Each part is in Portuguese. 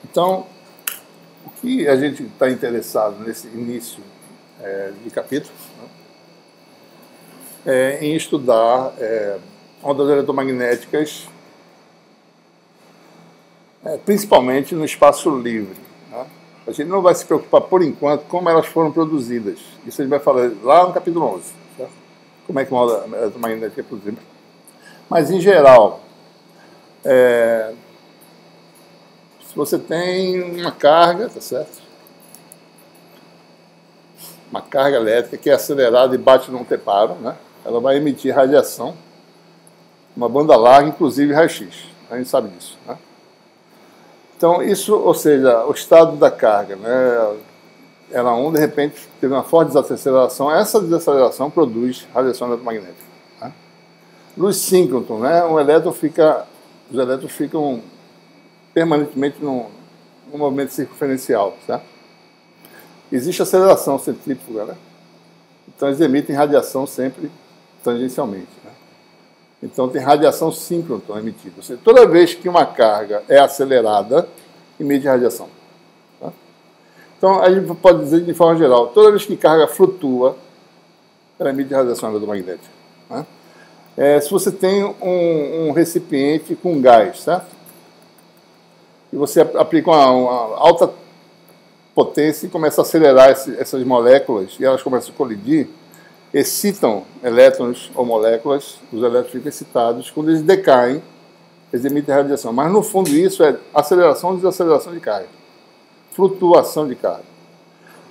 Então, o que a gente está interessado nesse início de capítulo, né, é em estudar ondas eletromagnéticas, principalmente no espaço livre. Né? A gente não vai se preocupar, por enquanto, como elas foram produzidas. Isso a gente vai falar lá no capítulo 11. Certo? Como é que uma onda eletromagnética é produzida. Mas, em geral, se você tem uma carga, tá certo? Uma carga elétrica que é acelerada e bate num teparo, né? Ela vai emitir radiação, uma banda larga, inclusive raio-x. A gente sabe disso, né? Então, isso, ou seja, o estado da carga, né? Ela, de repente, teve uma forte desaceleração. Essa desaceleração produz radiação eletromagnética. Né? Luz síncroton, né? Os elétrons ficam permanentemente num movimento circunferencial, certo? Existe aceleração centrífuga, né? Então, eles emitem radiação sempre tangencialmente. Né? Então, tem radiação síncroton emitida. Ou seja, toda vez que uma carga é acelerada, emite radiação. Tá? Então, a gente pode dizer de forma geral, toda vez que carga flutua, ela emite radiação eletromagnética. Né? Se você tem um recipiente com gás, certo? E você aplica uma alta potência e começa a acelerar essas moléculas, e elas começam a colidir, excitam elétrons ou moléculas, os elétrons ficam excitados, quando eles decaem, eles emitem radiação. Mas, no fundo, isso é aceleração e desaceleração de carga. Flutuação de carga.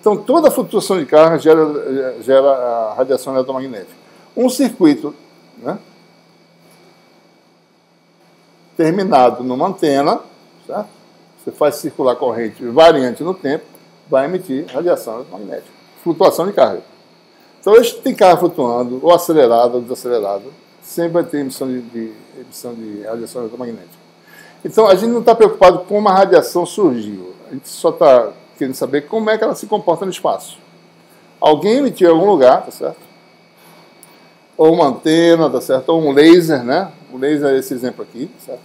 Então, toda flutuação de carga gera a radiação eletromagnética. Um circuito, né, terminado numa antena, certo? Você faz circular corrente variante no tempo, vai emitir radiação eletromagnética. Flutuação de carga. Então, hoje tem carga flutuando, ou acelerada ou desacelerada, sempre vai ter emissão de radiação eletromagnética. Então, a gente não está preocupado com como a radiação surgiu. A gente só está querendo saber como é que ela se comporta no espaço. Alguém emitiu em algum lugar, tá certo? Ou uma antena, tá certo? Ou um laser, né? O laser é esse exemplo aqui, tá certo?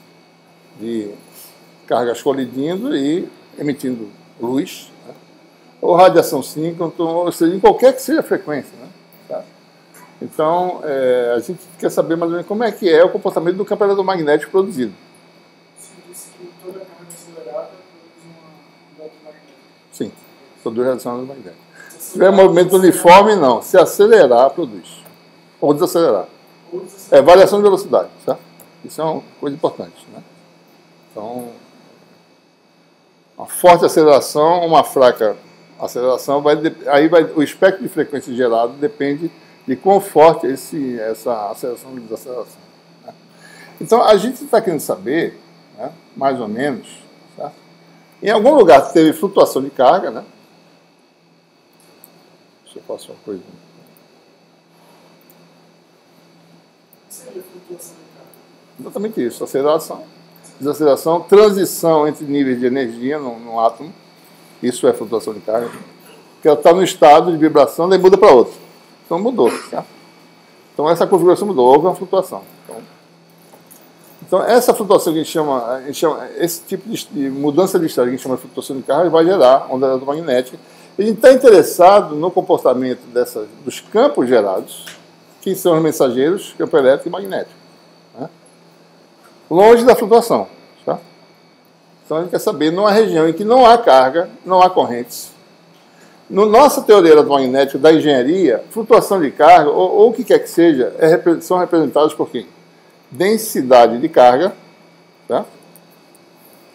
De cargas colidindo e emitindo luz. Né? Ou radiação síncroton, ou seja, em qualquer que seja a frequência, né? Tá? Então, a gente quer saber mais ou menos como é que é o comportamento do campo eletromagnético produzido. Você disse que toda carga acelerada produz uma onda magnética. Sim, produz radiação eletromagnética. Se tiver movimento uniforme, não. Se acelerar, produz. Ou desacelerar. Variação de velocidade, certo? Isso é uma coisa importante, né? Então, uma forte aceleração, uma fraca aceleração, o espectro de frequência gerado depende de quão forte é essa aceleração e desaceleração. Né? Então, a gente está querendo saber, né, mais ou menos, certo? Em algum lugar teve flutuação de carga, né? Deixa eu fazer uma coisa. O que seria flutuação de carga? Exatamente isso, aceleração, desaceleração, transição entre níveis de energia num átomo. Isso é flutuação de carga. Porque ela está no estado de vibração, daí muda para outro. Então mudou. Tá? Então essa configuração mudou, houve uma flutuação. Então essa flutuação que a gente chama esse tipo de mudança de estado que a gente chama de flutuação de carga vai gerar onda eletromagnética. A gente está interessado no comportamento dos campos gerados, que são os mensageiros, campo elétrico e magnético. Né? Longe da flutuação. Tá? Então a gente quer saber, numa região em que não há carga, não há correntes. Na nossa teoria eletromagnética da engenharia, flutuação de carga, ou o que quer que seja, são representados por quem? Densidade de carga. Tá?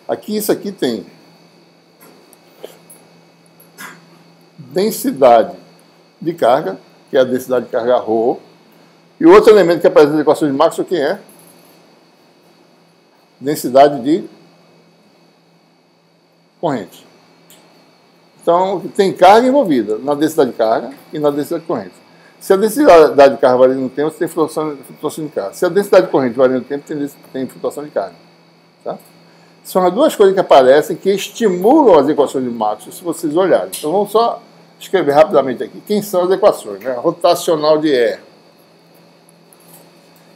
Aqui, isso aqui tem densidade de carga, que é a densidade de carga ρ. E o outro elemento que aparece nas equações de Maxwell, quem é? Densidade de corrente. Então, tem carga envolvida na densidade de carga e na densidade de corrente. Se a densidade de carga varia no tempo, você tem flutuação de carga. Se a densidade de corrente varia no tempo, tem flutuação de carga. Tá? São as duas coisas que aparecem que estimulam as equações de Maxwell, se vocês olharem. Então, vamos só escrever rapidamente aqui quem são as equações. Né? Rotacional de E.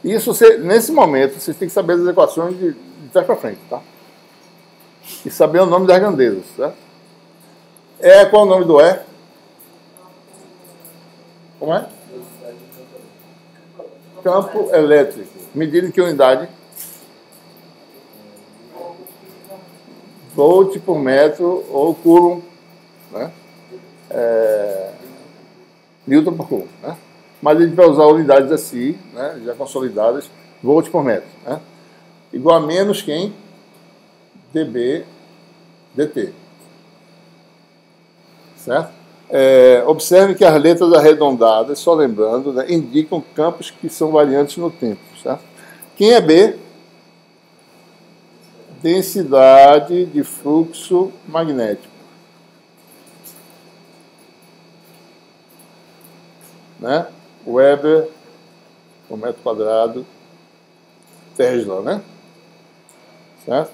Isso, nesse momento, vocês têm que saber as equações de trás para frente. Tá? e saber o nome das grandezas. Certo? Qual é o nome do E? Como é? Campo elétrico. Medida em que unidade? Volt por metro ou coulomb, né? Newton por coulomb, né? Mas a gente vai usar unidades assim, né? Já consolidadas, volt por metro, né? Igual a menos quem? dB dt. Certo? Observe que as letras arredondadas, só lembrando, né, indicam campos que são variantes no tempo. Certo? Quem é B? Densidade de fluxo magnético. Né? Weber por metro quadrado, Tesla, né? Certo?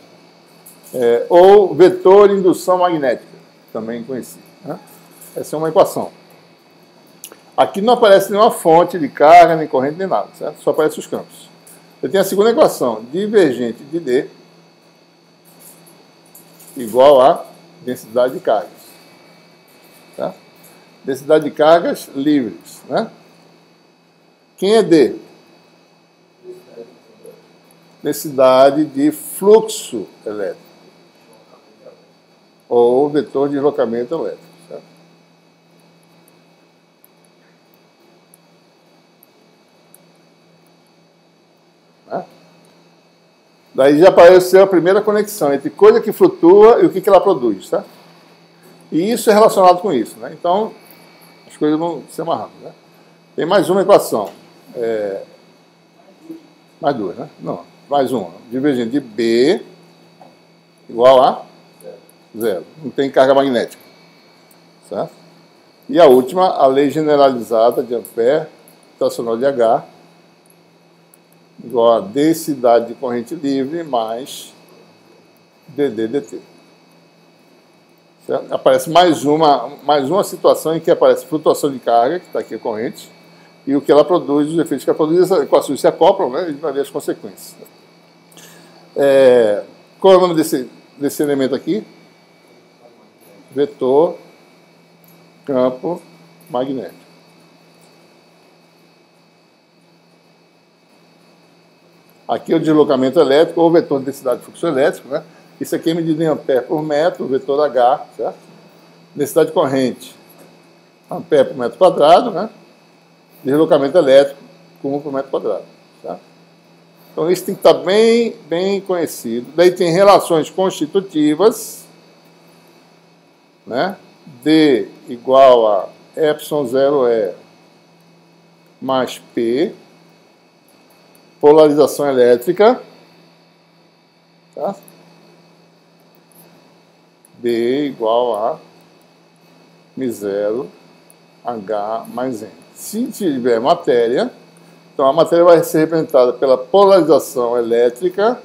Ou vetor indução magnética, também conhecido. Né? Essa é uma equação. Aqui não aparece nenhuma fonte de carga, nem corrente, nem nada, certo? Só aparecem os campos. Eu tenho a segunda equação, divergente de D igual a densidade de cargas. Tá? Densidade de cargas livres. Né? Quem é D? Densidade de fluxo elétrico. Ou vetor de deslocamento elétrico. Certo? Né? Daí já apareceu a primeira conexão entre coisa que flutua e o que ela produz. Tá? E isso é relacionado com isso. Né? Então, as coisas vão se amarrando. Né? Tem mais uma equação. Mais duas, né? Não, mais uma. Divergente de B igual a zero. Não tem carga magnética. Certo? E a última, a lei generalizada de Ampère, tracional de H, igual a densidade de corrente livre mais dD dt. Certo? Aparece mais uma situação em que aparece flutuação de carga, que está aqui a corrente, e o que ela produz, os efeitos que ela produz, as equações se acoplam, né? E a gente vai ver as consequências. Qual é o nome desse elemento aqui? Vetor campo magnético. Aqui é o deslocamento elétrico, ou vetor de densidade de fluxo elétrico, né? Isso aqui é medido em ampere por metro, o vetor H, certo? Densidade de corrente, ampere por metro quadrado, né? Deslocamento elétrico, coulomb por metro quadrado. Certo? Então, isso tem que estar bem conhecido. Daí tem relações constitutivas, né? D igual a ε0E mais P, polarização elétrica, tá? B igual a μ0 H mais N. Se tiver matéria, então a matéria vai ser representada pela polarização elétrica,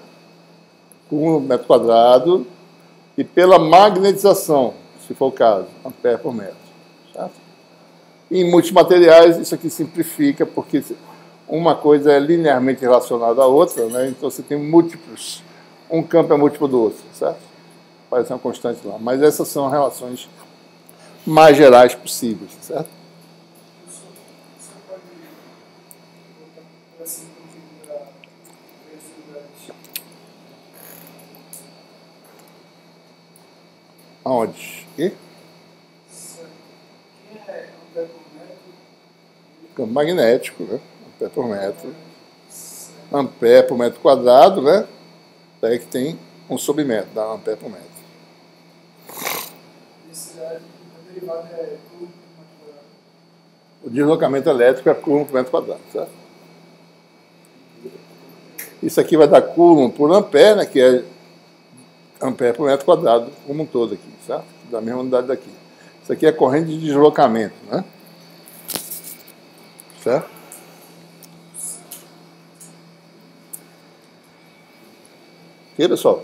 coulomb por metro quadrado, e pela magnetização, se for o caso, ampere por metro. Certo? E em multimateriais, isso aqui simplifica, porque uma coisa é linearmente relacionada à outra, né? Então você tem múltiplos. Um campo é múltiplo do outro, certo? Parece uma constante lá. Mas essas são as relações mais gerais possíveis, certo? Você pode voltar para essa da velocidade? Aonde? Aqui? Quem é ampere por metro? Campo magnético, né? Ampere por metro. Ampere por metro quadrado, né? Daí que tem um submetro, dá ampere por metro. Densidade, a derivada é coulomb por metro quadrado. O deslocamento elétrico é coulomb por metro quadrado, certo? Isso aqui vai dar coulomb por ampere, né? Que é ampere por metro quadrado, como um todo aqui, certo? Da mesma unidade daqui. Isso aqui é corrente de deslocamento, né? Certo? Ok, pessoal?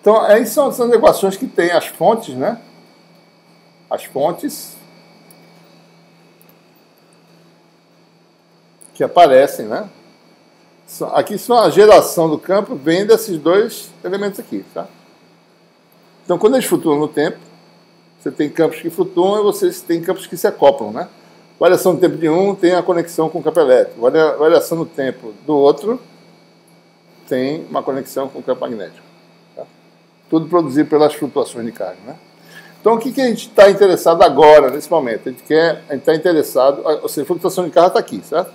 Então, aí são as equações que tem as fontes, né? As fontes que aparecem, né? Aqui são a geração do campo, vem desses dois elementos aqui, tá? Então, quando eles flutuam no tempo, você tem campos que flutuam e você tem campos que se acoplam, né? Variação do tempo de um tem a conexão com o campo elétrico. Variação do tempo do outro tem uma conexão com o campo magnético. Tá? Tudo produzido pelas flutuações de carga, né? Então, o que a gente está interessado agora, nesse momento? A gente está interessado... Ou seja, a flutuação de carga está aqui, certo?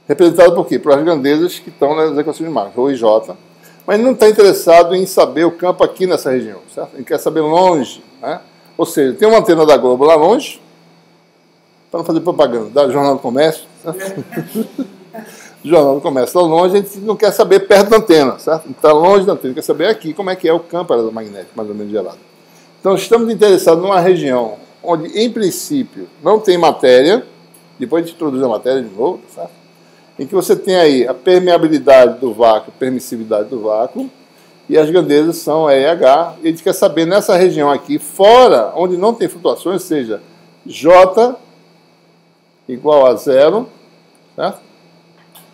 Representado por quê? Por as grandezas que estão nas equações de Maxwell, Rho e J. Mas ele não está interessado em saber o campo aqui nessa região, certo? Ele quer saber longe, né? Ou seja, tem uma antena da Globo lá longe, para não fazer propaganda, da Jornal do Comércio, certo? Jornal do Comércio lá longe, a gente não quer saber perto da antena, certo? Está longe da antena, quer saber aqui como é que é o campo eletromagnético, mais ou menos gelado. Então, estamos interessados numa região onde, em princípio, não tem matéria, depois a gente introduz a matéria de novo, certo? Em que você tem aí a permeabilidade do vácuo, permissividade do vácuo, e as grandezas são E e H, e a gente quer saber nessa região aqui, fora, onde não tem flutuações, ou seja, J igual a zero, certo?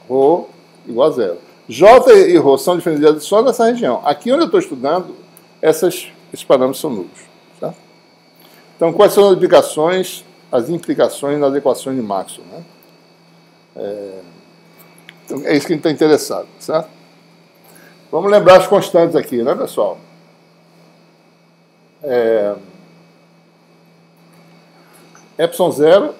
Rho igual a zero. J e Rho são diferenciados só nessa região. Aqui onde eu estou estudando, esses parâmetros são nulos. Certo? Então, quais são as implicações nas equações de Maxwell? Né? Então, é isso que a gente está interessado. Certo? Vamos lembrar as constantes aqui, né, pessoal? Epsilon zero,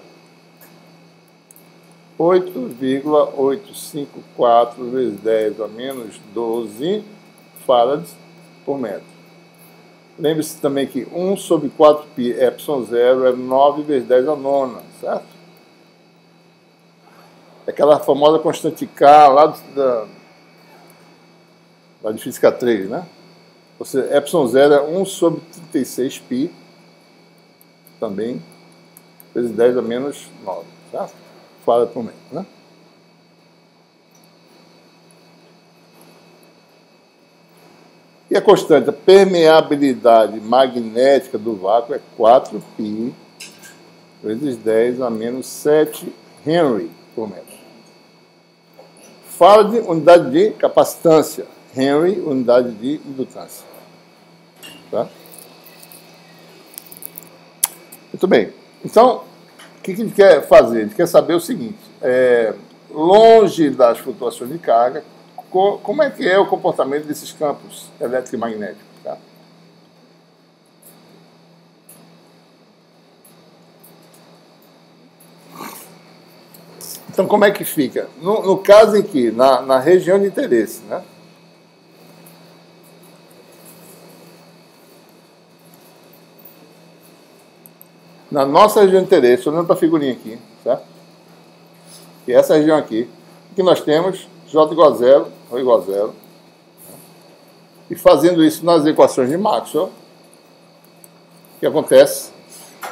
8,854 vezes 10 a menos 12 farads por metro. Lembre-se também que 1 sobre 4π epsilon zero é 9 vezes 10 a nona, certo? É aquela famosa constante K lá de física 3, né? Ou seja, epsilon zero é 1 sobre 36π, também, vezes 10 a menos 9, certo? Farad por metro, né? E a constante, a permeabilidade magnética do vácuo é 4π vezes 10 a menos 7 Henry por metro. Farad, unidade de capacitância. Henry, unidade de indutância. Tá? Muito bem. Então, o que a gente quer fazer? A gente quer saber o seguinte, longe das flutuações de carga, como é que é o comportamento desses campos elétrico e magnéticos? Tá? Então, como é que fica? No caso em que, na região de interesse, né? Na nossa região de interesse, olhando para a figurinha aqui, certo? E essa região aqui, que nós temos J igual a zero, Rho igual a zero. E fazendo isso nas equações de Maxwell, o que acontece?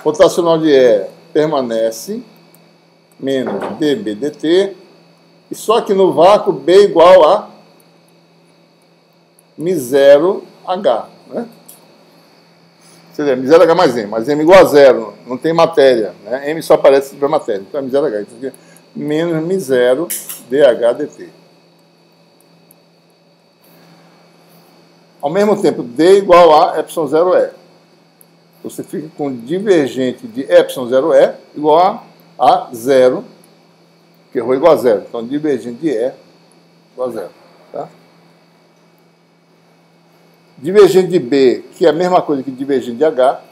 O rotacional de E permanece, menos dB dt, e só que no vácuo B igual a μ0 H, né? Seria μ0H mais M, mas M igual a zero, não tem matéria, né? M só aparece se tiver matéria, então é μ0H, então aqui é menos μ0 dH dt. Ao mesmo tempo, D igual a epsilon 0E. Você fica com divergente de epsilon 0E igual a zero, porque Rho igual a zero. Então, divergente de E igual a zero. Tá? Divergente de B, que é a mesma coisa que divergente de H,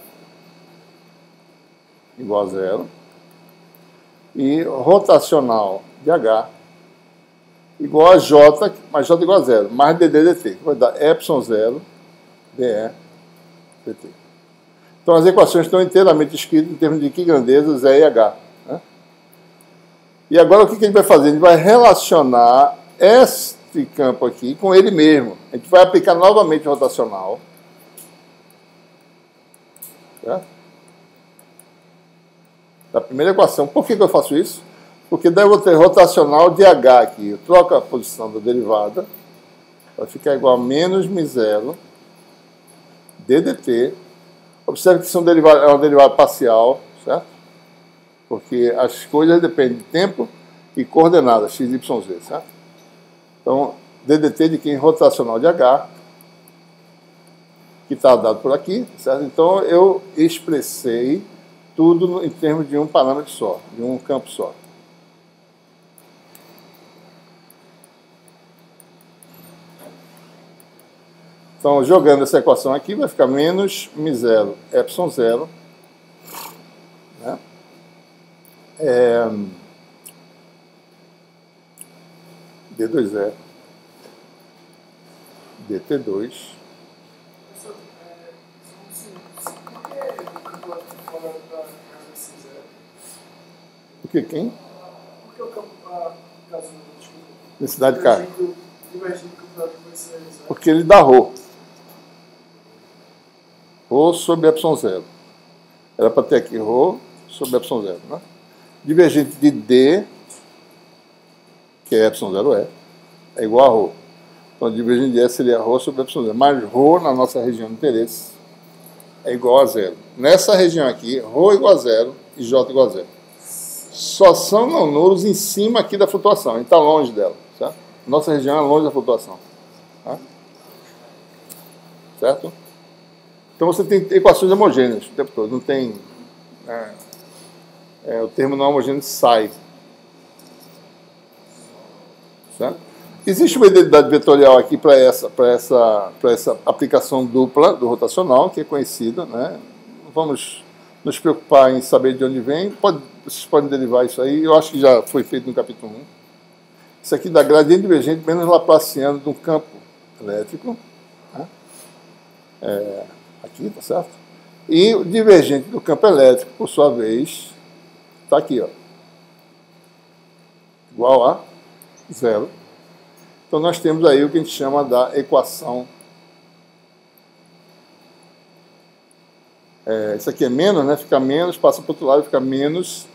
igual a zero. E rotacional de H igual a J, mas J igual a zero, mais dd dt, que vai dar epsilon 0 dE dt. Então, as equações estão inteiramente escritas em termos de que grandezas E e H. Né? E agora, o que a gente vai fazer? A gente vai relacionar este campo aqui com ele mesmo. A gente vai aplicar novamente o rotacional. Certo? Da primeira equação. Por que eu faço isso? Porque daí eu vou ter rotacional de H aqui. Eu troco a posição da derivada. Vai ficar igual a menos μ0 ddt. Observe que isso é uma derivada parcial, certo? Porque as coisas dependem de tempo e coordenadas, x, y, z, certo? Então, ddt de quem? Rotacional de H, que que está dado por aqui, certo? Então, eu expressei tudo em termos de um parâmetro só, de um campo só. Então, jogando essa equação aqui, vai ficar menos μ0, ε0, né? D2E, dt2. Por que quem? Porque o campo está Densidade de carga. divergindo do campeonato vai ser zero. Porque ele dá ρ. Rho sobre ε0. Era para ter aqui ρ sobre ε0, né? Divergente de D, que é ε0E, é igual a ρ. Então, divergente de E seria ρ sobre ε0. Mas ρ, na nossa região de interesse, é igual a zero. Nessa região aqui, ρ igual a zero e J igual a zero. Só são não nulos em cima aqui da flutuação. A gente está longe dela, certo? Nossa região é longe da flutuação. Tá? Certo? Então você tem equações homogêneas o tempo todo. Não tem... o termo não homogêneo sai. Certo? Existe uma identidade vetorial aqui para essa aplicação dupla do rotacional, que é conhecida, né? Vamos nos preocupar em saber de onde vem. Vocês podem derivar isso aí. Eu acho que já foi feito no capítulo 1. Isso aqui dá gradiente divergente menos laplaciano de um campo elétrico. Né? Aqui, tá certo? E o divergente do campo elétrico, por sua vez, está aqui, ó. Igual a zero. Então, nós temos aí o que a gente chama da equação. Isso aqui é menos, né? Fica menos, passa para o outro lado, fica menos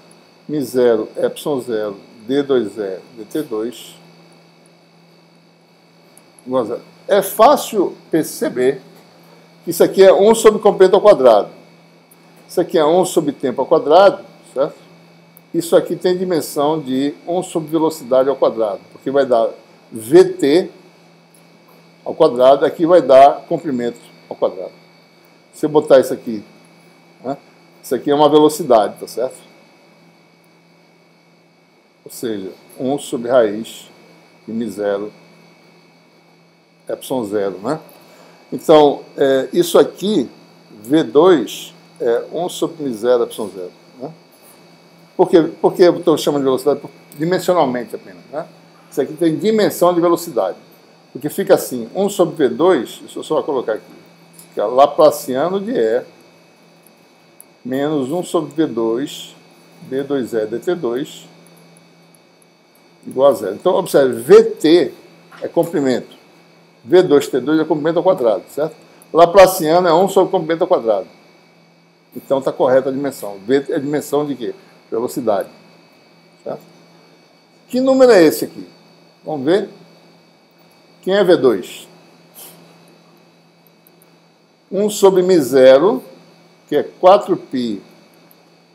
μ0, ε0, d2e, dt2, igual a zero. É fácil perceber que isso aqui é 1 sobre comprimento ao quadrado. Isso aqui é 1 sobre tempo ao quadrado, certo? Isso aqui tem dimensão de 1 sobre velocidade ao quadrado, porque vai dar Vt ao quadrado, aqui vai dar comprimento ao quadrado. Se eu botar isso aqui, né? Isso aqui é uma velocidade, tá certo? Ou seja, 1 sobre raiz de μ0, ε0, né? Então, isso aqui, V2, é 1 sobre μ0, ε0. Né? Por que eu estou chamando de velocidade? Dimensionalmente apenas. Né? Isso aqui tem dimensão de velocidade. Porque fica assim, 1 sobre V2, isso eu só vou colocar aqui, que é laplaciano de E, menos 1 sobre V2, D2E, dt2, igual a zero. Então, observe, Vt é comprimento. V2T2 é comprimento ao quadrado, certo? Laplaciano é 1 sobre comprimento ao quadrado. Então está correta a dimensão. V é a dimensão de quê? Velocidade. Certo? Que número é esse aqui? Vamos ver. Quem é V2? 1 sobre μ0, que é 4π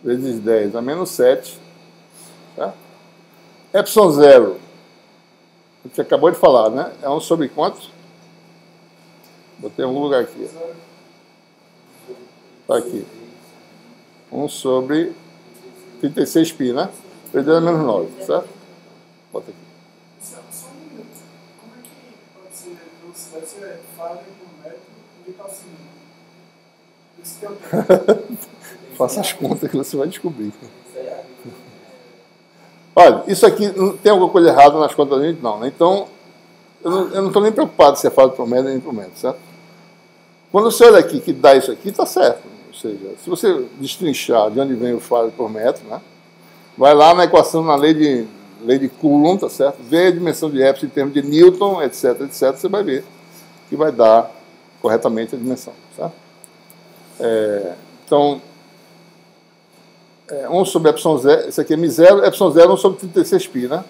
vezes 10 a menos 7. Tá? ε0, a gente acabou de falar, né? É 1 sobre quanto? Botei em algum lugar aqui. Está aqui. 1 sobre 36π, né? Vezes a menos 9, certo? Bota aqui. Só um minuto. Como é que pode ser velocidade? Se é falha por metro, onde está assim? Isso tem Faça as contas que você vai descobrir. Olha, isso aqui, tem alguma coisa errada nas contas da gente? Não, né? Então, eu não estou nem preocupado se é falha por metro nem por metro, certo? Quando você olha aqui que dá isso aqui, está certo. Ou seja, se você destrinchar de onde vem o falha por metro, né? Vai lá na equação, na lei de Coulomb, tá certo? Vê a dimensão de Epsilon em termos de Newton, etc, etc, você vai ver que vai dar corretamente a dimensão, certo? Então, 1 sobre ε0, isso aqui é μ0, ε0 1 sobre 36π, né?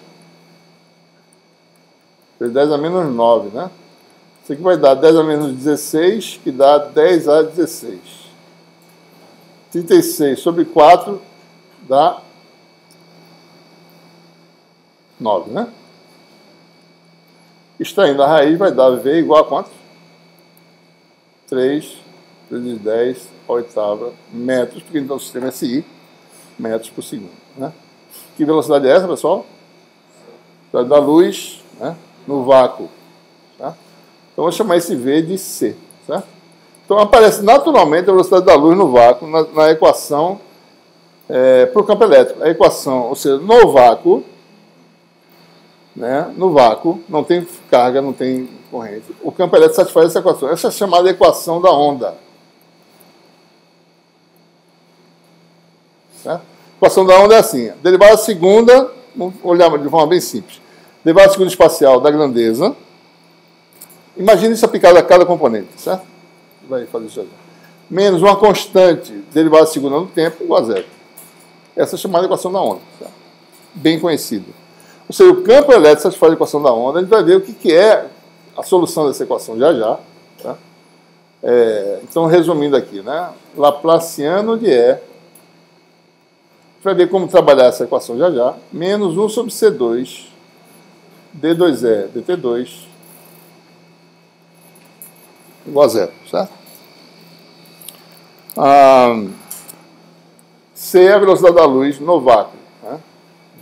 10 a menos 9, né? Isso aqui vai dar 10 a menos 16, que dá 10 a 16. 36 sobre 4 dá 9, né? Extraindo a raiz vai dar V igual a quanto? 3 vezes 10 à oitava metros, porque então o sistema é SI, metros por segundo. Né? Que velocidade é essa, pessoal? Velocidade da luz, né? No vácuo. Tá? Então, vou chamar esse V de C. Certo? Então, aparece naturalmente a velocidade da luz no vácuo na equação para o campo elétrico. A equação, ou seja, no vácuo, né? No vácuo, não tem carga, não tem corrente. O campo elétrico satisfaz essa equação. Essa é chamada equação da onda. Certo? A equação da onda é assim. Derivada segunda, vamos olhar de forma bem simples. Derivada segunda espacial da grandeza. Imagine isso aplicado a cada componente, certo? Vai fazer isso aí. Menos uma constante derivada segunda no tempo igual a zero. Essa é chamada equação da onda. Certo? Bem conhecida. Ou seja, o campo elétrico satisfaz a equação da onda. A gente vai ver o que é a solução dessa equação já já. Tá? Então, resumindo aqui, né? Laplaciano de E. A gente vai ver como trabalhar essa equação já já. Menos 1 sobre C2, D2E, dt2, igual a zero, certo? C é a velocidade da luz no vácuo. Né?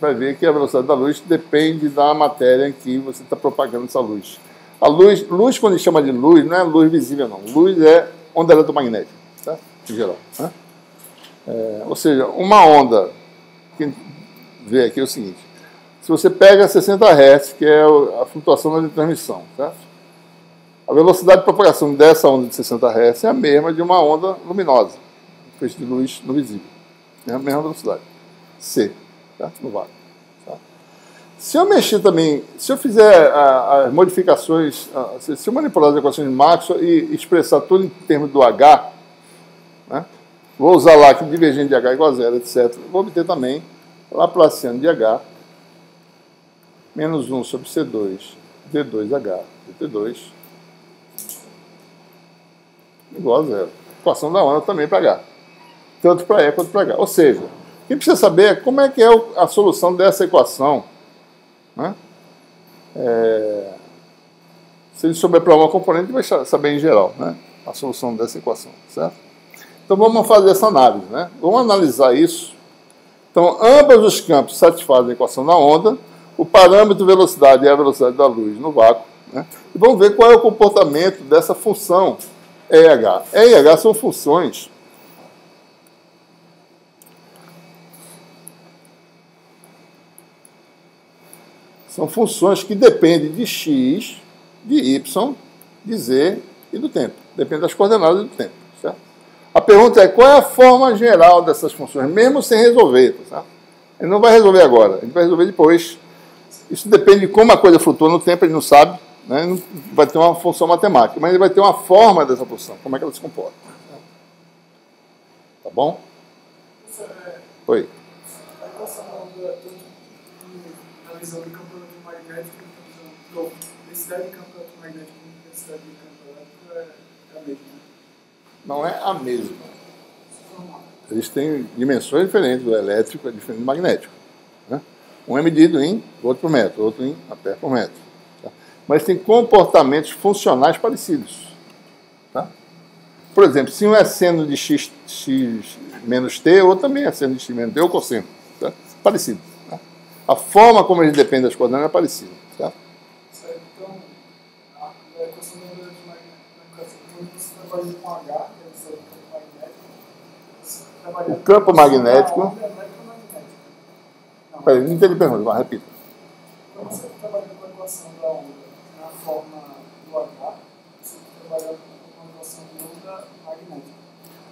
Vai ver que a velocidade da luz depende da matéria em que você está propagando essa luz. A luz, quando a gente chama de luz, não é luz visível, não. Luz é onda eletromagnética, certo? Em geral. Né? Ou seja, uma onda, quem vê aqui é o seguinte, se você pega 60 Hz, que é a flutuação da transmissão, certo? A velocidade de propagação dessa onda de 60 Hz é a mesma de uma onda luminosa, feixe de luz no visível. É a mesma velocidade. C, certo? No vácuo. Certo? Se eu mexer também, se eu fizer as modificações, se eu manipular as equações de Maxwell e expressar tudo em termos do H, né? Vou usar lá que divergente de H é igual a zero, etc. Vou obter também Laplaciano de H menos 1 sobre C2, D2H, dt2, igual a zero. Equação da onda também para H. Tanto para E quanto para H. Ou seja, quem precisa saber é como é que é a solução dessa equação. Né? Se ele souber para uma componente, vai saber em geral, né? A solução dessa equação. Certo? Então vamos fazer essa análise. Né? Vamos analisar isso. Então, ambos os campos satisfazem a equação da onda. O parâmetro velocidade é a velocidade da luz no vácuo. Né? E vamos ver qual é o comportamento dessa função E e H. E e H são funções que dependem de x, de y, de z e do tempo. Depende das coordenadas e do tempo. Certo? A pergunta é qual é a forma geral dessas funções, mesmo sem resolver. Certo? Ele não vai resolver agora, ele vai resolver depois. Isso depende de como a coisa flutua no tempo, ele não sabe. Né? Não vai ter uma função matemática, mas ele vai ter uma forma dessa função, como é que ela se comporta. Tá bom? Oi. A equação da onda, na visão do campo eletromagnético, densidade de campo eletromagnético e densidade de campo elétrico é a mesma. Não é a mesma. Eles têm dimensões diferentes, o elétrico é diferente do magnético. Né? Um é medido em outro por metro, outro em ampere por metro. Tá? Mas tem comportamentos funcionais parecidos. Tá? Por exemplo, se um é seno de x menos t, outro também é seno de x menos t, ou cosseno. Tá? Parecido. Tá? A forma como eles dependem das coordenadas é parecida. Tá? Certo. Então, a equação da onda eletromagnética, quando você trabalha com H, que é o campo magnético. Peraí, não entendi a pergunta, mas repita. Quando você trabalha com a equação da onda na forma do H, você trabalha com a equação da onda magnética.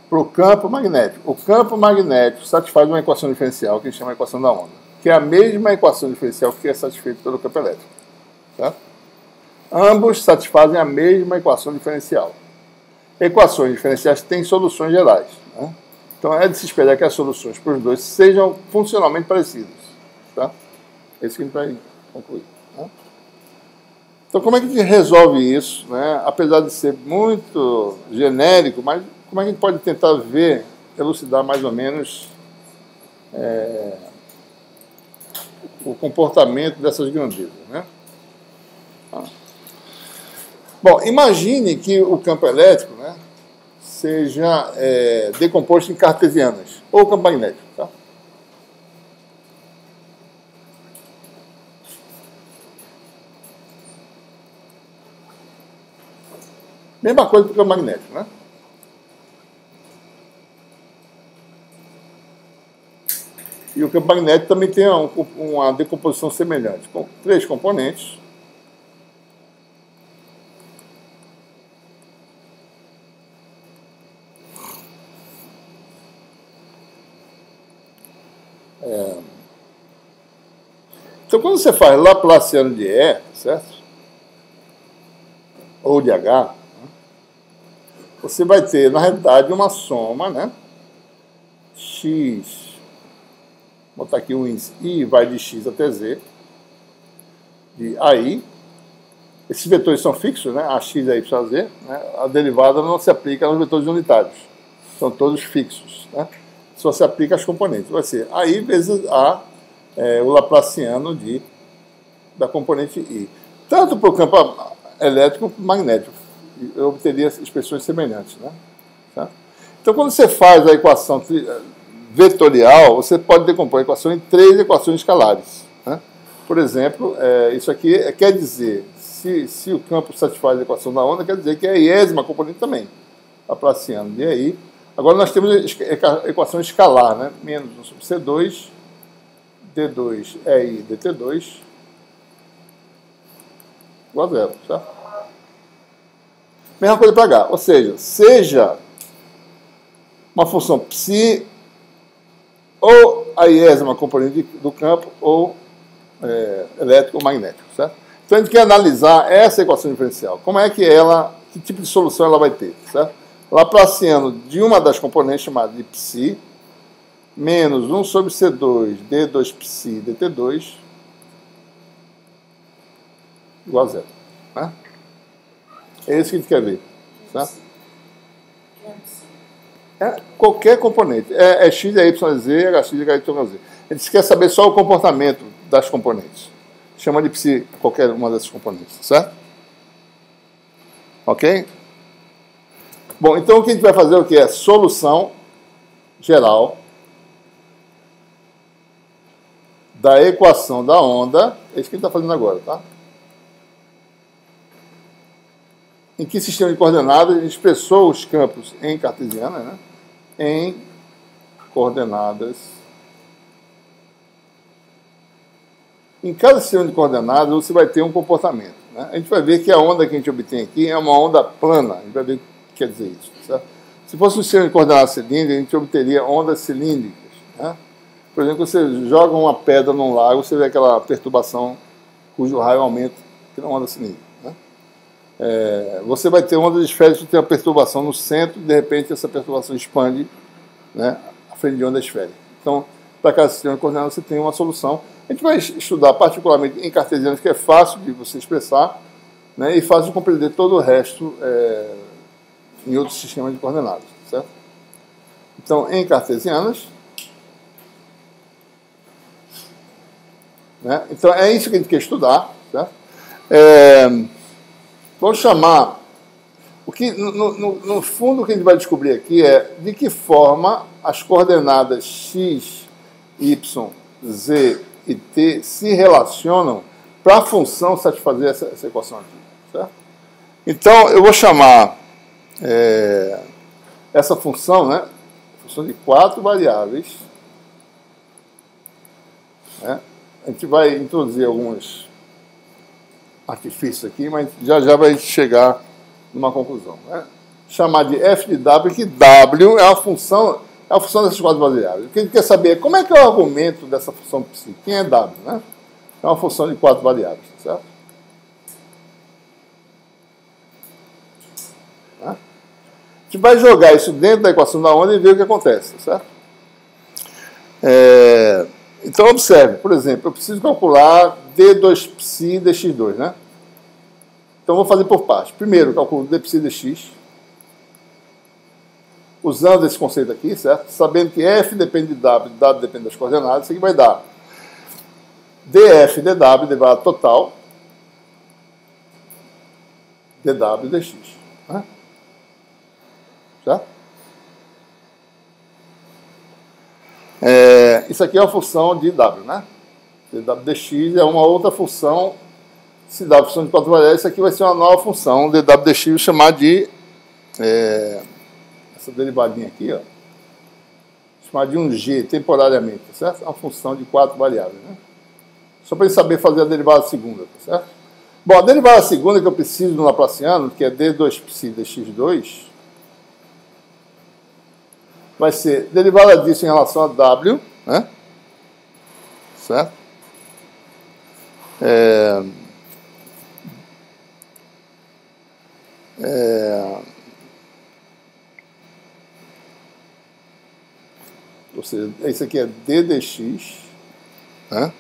Para o campo magnético. O campo magnético satisfaz uma equação diferencial que a gente chama de equação da onda, que é a mesma equação diferencial que é satisfeita pelo campo elétrico. Tá? Ambos satisfazem a mesma equação diferencial. Equações diferenciais têm soluções gerais. Né? Então, é de se esperar que as soluções para os dois sejam funcionalmente parecidas. Tá? É isso que a gente vai concluir. Né? Então, como é que a gente resolve isso? Né? Apesar de ser muito genérico, mas como é que a gente pode tentar ver, elucidar mais ou menos o comportamento dessas grandezas? Né? Bom, imagine que o campo elétrico, né, seja decomposto em cartesianas, ou campo magnético. Tá? Mesma coisa para o campo magnético, né? E o campo magnético também tem uma decomposição semelhante, com 3 componentes. Então, quando você faz Laplaciano de E, certo? Ou de H, você vai ter, na realidade, uma soma, né? X, vou botar aqui o índice I vai de X até Z, de AI. Esses vetores são fixos, né? AX, AY, AZ. Né? A derivada não se aplica aos vetores unitários. São todos fixos, né? Só se aplica aos componentes. Vai ser AI vezes A, o Laplaciano da componente I. Tanto para o campo elétrico como magnético. Eu obteria expressões semelhantes, né? Tá? Então, quando você faz a equação vetorial, você pode decompor a equação em 3 equações escalares. Né? Por exemplo, isso aqui quer dizer, se o campo satisfaz a equação da onda, quer dizer que é a iésima componente também. Laplaciano de AI. Agora nós temos a equação escalar, né? Menos 1 sobre C2, D2 EI DT2, igual a 0, tá? Mesma coisa para H, ou seja uma função psi ou a iésima componente do campo ou elétrico ou magnético, certo? Então a gente quer analisar essa equação diferencial. Como é que que tipo de solução ela vai ter, certo? Laplaciano de uma das componentes chamada de psi menos 1 sobre C2 D2 psi dt2 igual a 0. Né? É isso que a gente quer ver. Certo? Qualquer componente. X, Y, Z, HX, HY, Z. A gente quer saber só o comportamento das componentes. Chama de psi qualquer uma dessas componentes. Certo? Ok? Bom, então o que a gente vai fazer o que é solução geral da equação da onda. É isso que a gente está fazendo agora, tá? Em que sistema de coordenadas a gente expressou os campos em cartesiana, né? Em coordenadas. Em cada sistema de coordenadas você vai ter um comportamento. Né? A gente vai ver que a onda que a gente obtém aqui é uma onda plana. A gente vai ver o que quer dizer isso. Certo? Se fosse um sistema de coordenadas cilíndricas, a gente obteria ondas cilíndricas. Né? Por exemplo, você joga uma pedra num lago, você vê aquela perturbação cujo raio aumenta, que é uma onda cilíndrica. Né? Você vai ter ondas esféricas que tem uma perturbação no centro e, de repente, essa perturbação expande, né, à frente de onda esférica. Então, para cada sistema de coordenadas, você tem uma solução. A gente vai estudar particularmente em cartesianos, que é fácil de você expressar, né, e fácil de compreender todo o resto em outros sistemas de coordenadas. Certo? Então, em cartesianas, né, então é isso que a gente quer estudar. Certo? Vamos chamar, no fundo o que a gente vai descobrir aqui é de que forma as coordenadas x, y, z e t se relacionam para a função satisfazer essa equação aqui. Certo? Então, eu vou chamar essa função, né, função de 4 variáveis. Né? A gente vai introduzir alguns artifícios aqui, mas já vai chegar numa conclusão. Né? Chamar de f de w, que w é a função dessas 4 variáveis. O que a gente quer saber é como é que é o argumento dessa função psi. Quem é w? Né? É uma função de 4 variáveis. Certo? A gente vai jogar isso dentro da equação da onda e ver o que acontece. Certo? Então, observe, por exemplo, eu preciso calcular d2 psi dx2, né? Então, vou fazer por partes. Primeiro, eu calculo d psi dx, usando esse conceito aqui, certo? Sabendo que f depende de w depende das coordenadas, isso aqui vai dar df dw, derivada total, dw dx. Né? Certo? isso aqui é uma função de W, né? dw dx é uma outra função. Se dá a função de 4 variáveis, isso aqui vai ser uma nova função dw dx, vou chamar de essa derivadinha aqui, ó, chamar de um g temporariamente, tá certo? É uma função de 4 variáveis, né? Só para ele saber fazer a derivada segunda, tá certo? Bom, a derivada segunda que eu preciso no Laplaciano, que é d2π dx2, vai ser derivada disso em relação a w, né? Certo? Ou seja, isso aqui é d dx, né?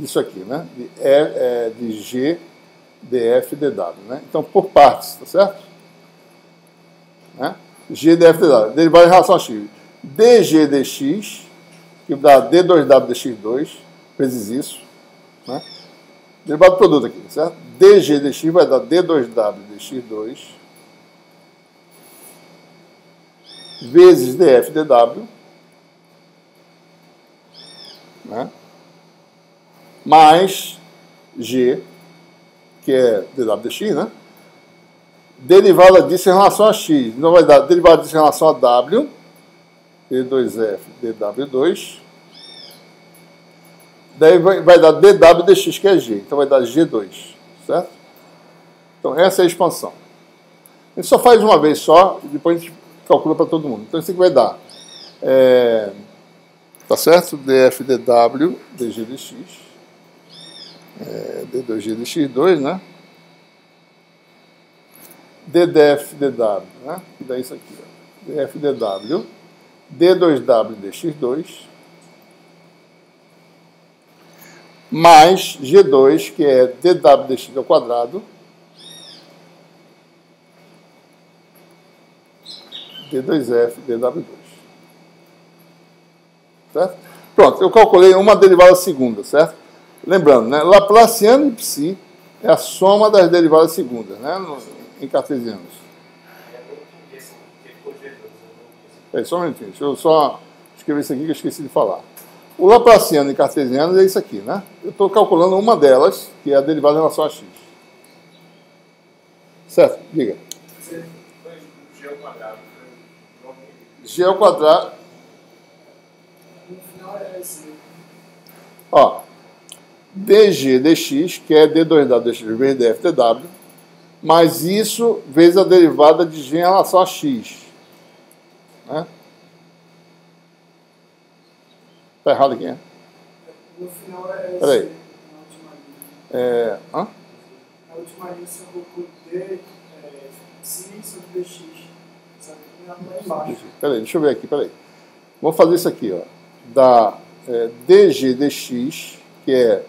Isso aqui, né? De g df dw, né? Então, por partes, tá certo? Né? G df dw, derivada em relação a x. dg dx, que dá d2w dx2, vezes isso, né? Derivada do produto aqui, certo? dg dx vai dar d2w dx2 vezes df dw, né? Mais g, que é dw dx, né? Derivada disso em relação a x. Então vai dar derivada disso em relação a w, d2f dw2. Daí vai dar dw dx, que é g. Então vai dar g2, certo? Então essa é a expansão. A gente só faz uma vez só, e depois a gente calcula para todo mundo. Então isso aqui vai dar, tá certo? df dw dg dx, d2g dx2, né? ddf dw, né? E daí isso aqui, ó. df dw, d2w dx2, mais g2, que é dw dx ao quadrado, d2f dw2. Certo? Pronto, eu calculei uma derivada segunda, certo? Lembrando, né? Laplaciano de psi é a soma das derivadas segundas, né? Em cartesianos. Só um minutinho, deixa eu só escrever isso aqui que eu esqueci de falar. O Laplaciano em cartesianos é isso aqui, né? Eu estou calculando uma delas, que é a derivada em relação a x. Certo? Diga. G ao quadrado. G ao quadrado. No final é esse. Ó. dg dx, que é d2w dx vezes df dw, mais isso vezes a derivada de g em relação a x. Né? Tá errado aqui, né? No final é esse. Peraí. Na última linha. Hã? Na última linha você colocou d psi sobre dx. Sabe? Lá embaixo. Peraí, deixa eu ver aqui, peraí. Vamos fazer isso aqui, ó. Da dg dx, que é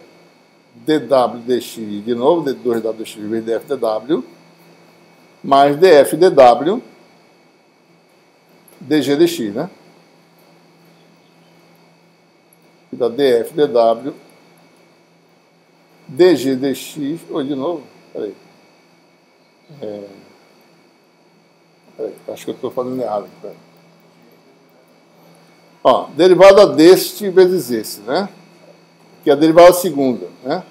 dw dx de novo, d2w dx vezes df dw, mais df dw, dg dx, né? Que dá df dw, dg dx, de novo, peraí. Peraí, acho que eu estou fazendo errado aqui, peraí. Ó, derivada deste vezes esse, né? Que é a derivada segunda, né?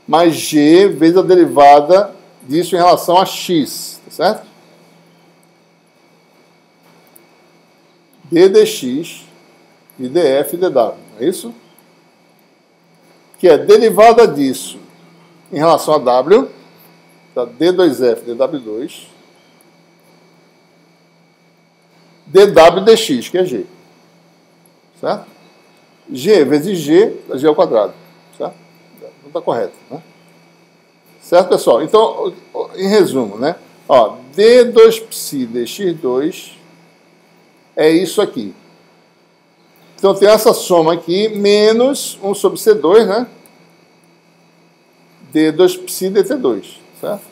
Mais g vezes a derivada disso em relação a x, tá certo? d dx e df dw, não é isso? Que é derivada disso em relação a w, tá? d2f dw2, dw dx, que é g, certo? G vezes G, G ao quadrado, certo? Não está correto, né? Certo, pessoal? Então, em resumo, né? Ó, d2π dx2 é isso aqui. Então, tem essa soma aqui, menos 1 sobre C2, né? d2π dt2, certo?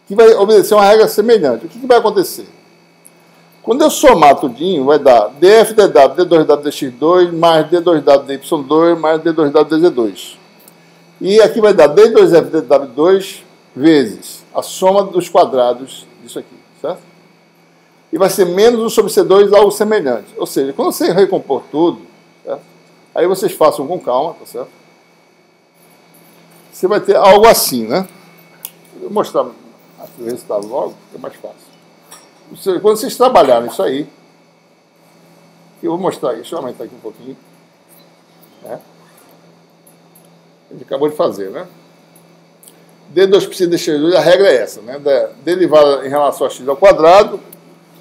Que vai obedecer uma regra semelhante. O que vai acontecer? Quando eu somar tudinho, vai dar df dw, d2w dx2, mais d2w dy2, mais d2w dz2. E aqui vai dar d2f dw2 vezes a soma dos quadrados disso aqui, certo? e vai ser menos 1 sobre C2, algo semelhante. Ou seja, quando você recompor tudo, certo? Aí vocês façam com calma, tá certo? Você vai ter algo assim, né? Vou mostrar aqui o resultado logo, que é mais fácil. Quando vocês trabalharem isso aí, eu vou mostrar aqui, deixa eu aumentar aqui um pouquinho. Né? A gente acabou de fazer, né? D2π dx2, a regra é essa, né? Derivada em relação a x ao quadrado,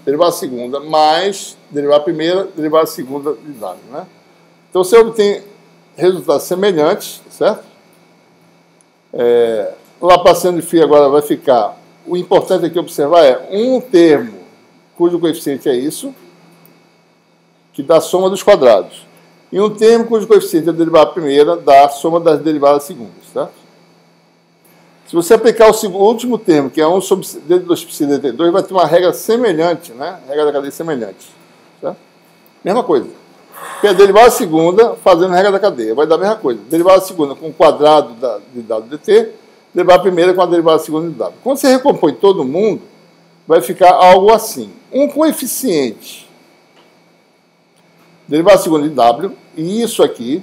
derivada segunda, mais derivada primeira, derivada segunda de W, né? Então você obtém resultados semelhantes, certo? Laplaciano de φ agora vai ficar... O importante aqui observar é um termo cujo coeficiente é isso, que dá a soma dos quadrados. E um termo cujo coeficiente é a derivada primeira, dá a soma das derivadas segundas, certo? Se você aplicar o último termo, que é 1 sobre d2π dt2, vai ter uma regra semelhante, né? Regra da cadeia semelhante, certo? Mesma coisa. Que é a derivada segunda fazendo a regra da cadeia. Vai dar a mesma coisa. Derivada segunda com o quadrado de W dt, derivada primeira com a derivada segunda de W. Quando você recompõe todo mundo, vai ficar algo assim. Um coeficiente, derivada segunda de W, e isso aqui,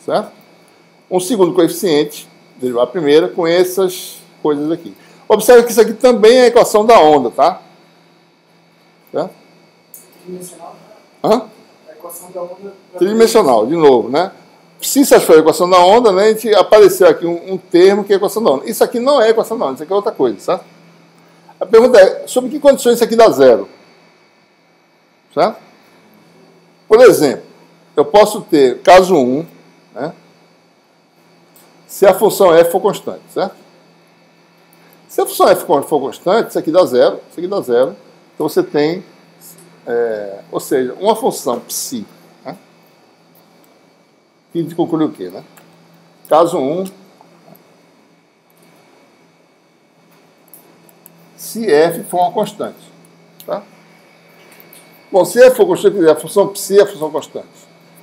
certo? Um segundo coeficiente, derivada primeira, com essas coisas aqui. Observe que isso aqui também é a equação da onda, tá? Certo? Tridimensional? Hã? A equação da onda... Tridimensional, de novo, né? Se isso for a equação da onda, né, a gente apareceu aqui um termo que é a equação da onda. Isso aqui não é a equação da onda, isso aqui é outra coisa, certo? A pergunta é, sobre que condições isso aqui dá zero? Certo? Por exemplo, eu posso ter, caso 1, né, se a função f for constante, certo? Se a função f for constante, isso aqui dá zero, isso aqui dá zero. Então você tem, ou seja, uma função psi, né, que a gente conclui o quê, né? Caso 1, se f for uma constante, tá? Bom, se f for constante, a função psi é a função constante.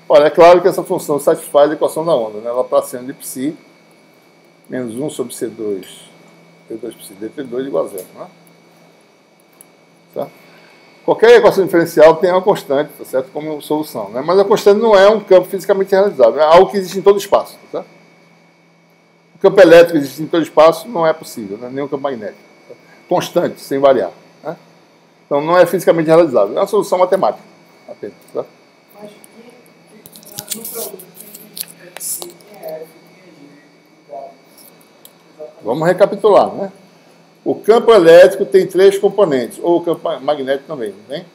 Olha, é claro que essa função satisfaz a equação da onda, né? Laplaciano de psi menos 1 sobre C2, D2π dt2 igual a zero, né? Tá? Qualquer equação diferencial tem uma constante, tá certo? Como solução, né? Mas a constante não é um campo fisicamente realizável, é algo que existe em todo espaço, tá certo? O campo elétrico existe em todo espaço não é possível, né? Nem o campo magnético. Tá? Constante, sem variar. Né? Então não é fisicamente realizável, é uma solução matemática apenas, tá? Mas no problema, quem é psi, quem é f, quem é g, Vamos recapitular, né? O campo elétrico tem 3 componentes, ou o campo magnético também, não tem?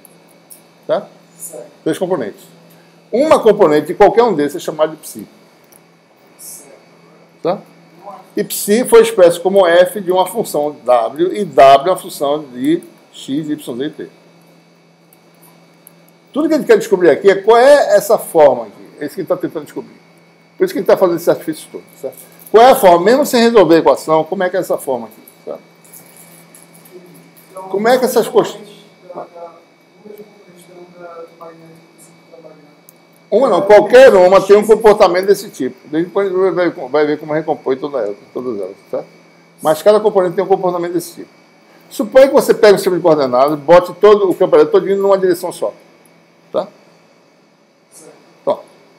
Tá? certo. 3 componentes. Uma componente de qualquer um desses é chamada de psi. Certo. Tá? E psi foi expresso como f de uma função w, e w é uma função de x, y, z e t. Tudo que a gente quer descobrir aqui é qual é essa forma aqui. É isso que a gente está tentando descobrir. Por isso que a gente está fazendo esse artifício todo. Certo? Qual é a forma? Mesmo sem resolver a equação, como é que é essa forma aqui? Certo? Então, Como é que essas coisas... Uma não, qualquer uma tem um comportamento desse tipo. Depois vai ver como recompõe todas elas, certo? Mas cada componente tem um comportamento desse tipo. Suponha que você pega o sistema de coordenadas, bote todo o campo elétrico todo indo numa direção só. Tá?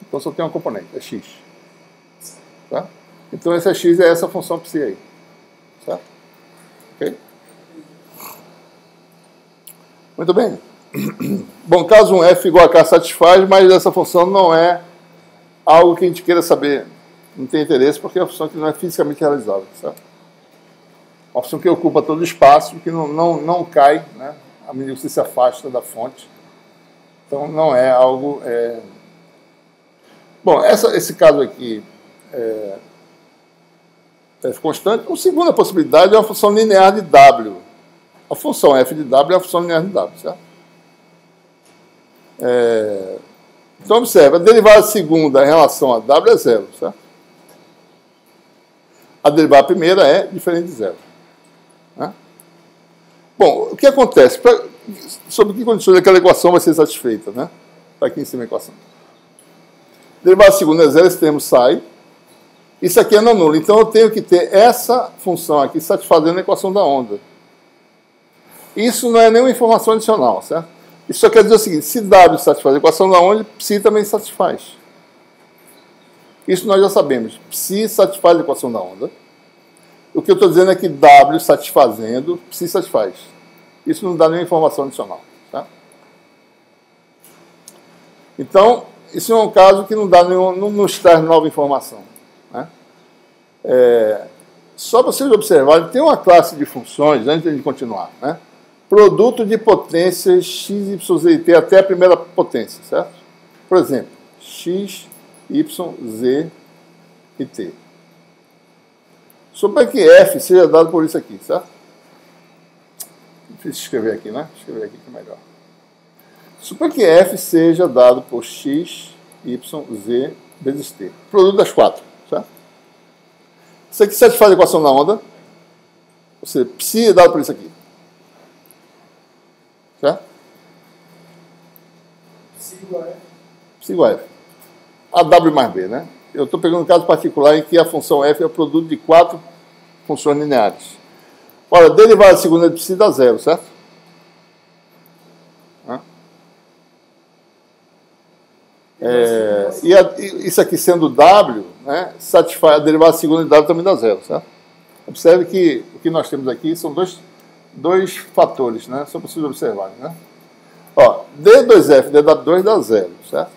Então só tem um componente, é x. Tá? Então essa x é essa função psi aí. Certo? Ok? Muito bem. Bom, caso um f igual a k satisfaz, mas essa função não é algo que a gente queira saber. Não tem interesse, porque é uma função que não é fisicamente realizável. Certo? Uma função que ocupa todo o espaço, que não cai, né, à medida que você se afasta da fonte. Então não é algo... Bom, esse caso aqui é constante. A segunda possibilidade é uma função linear de W. A função f de W é a função linear de W, certo? Então, observe, a derivada segunda em relação a W é zero, certo? A derivada primeira é diferente de zero. Né? Bom, o que acontece? Sob que condições aquela equação vai ser satisfeita, né? Está aqui em cima a equação. Derivada segunda é zero, esse termo sai. Isso aqui é não nulo. Então, eu tenho que ter essa função aqui satisfazendo a equação da onda. Isso não é nenhuma informação adicional, certo? Isso só quer dizer o seguinte, se W satisfaz a equação da onda, Psi também satisfaz. Isso nós já sabemos. Psi satisfaz a equação da onda. O que eu estou dizendo é que W satisfazendo, Psi satisfaz. Isso não dá nenhuma informação adicional. Tá? Então, isso é um caso que não nos traz nova informação. Né? Só para vocês observarem, tem uma classe de funções, antes de continuar, né? Produto de potências x, y, z e t até a primeira potência, certo? Por exemplo, x, y, z e t. Suponha que f seja dado por isso aqui, certo? Difícil escrever aqui, né? Escrever aqui que é melhor. Suponha que f seja dado por x, y, z vezes t. Produto das quatro, certo? Isso aqui satisfaz a equação da onda. Ou seja, psi é dado por isso aqui. Certo? Psi igual a f. Psi igual a f. A w mais b, né? Eu estou pegando um caso particular em que a função f é o produto de quatro funções lineares. Ora, derivada segunda de psi dá zero, certo? Isso aqui sendo w, né, satisfaz a derivada segunda de w também dá zero, certo? Observe que o que nós temos aqui são dois fatores, né? Só preciso observar, né? Ó, D2F, DW2 dá zero, certo?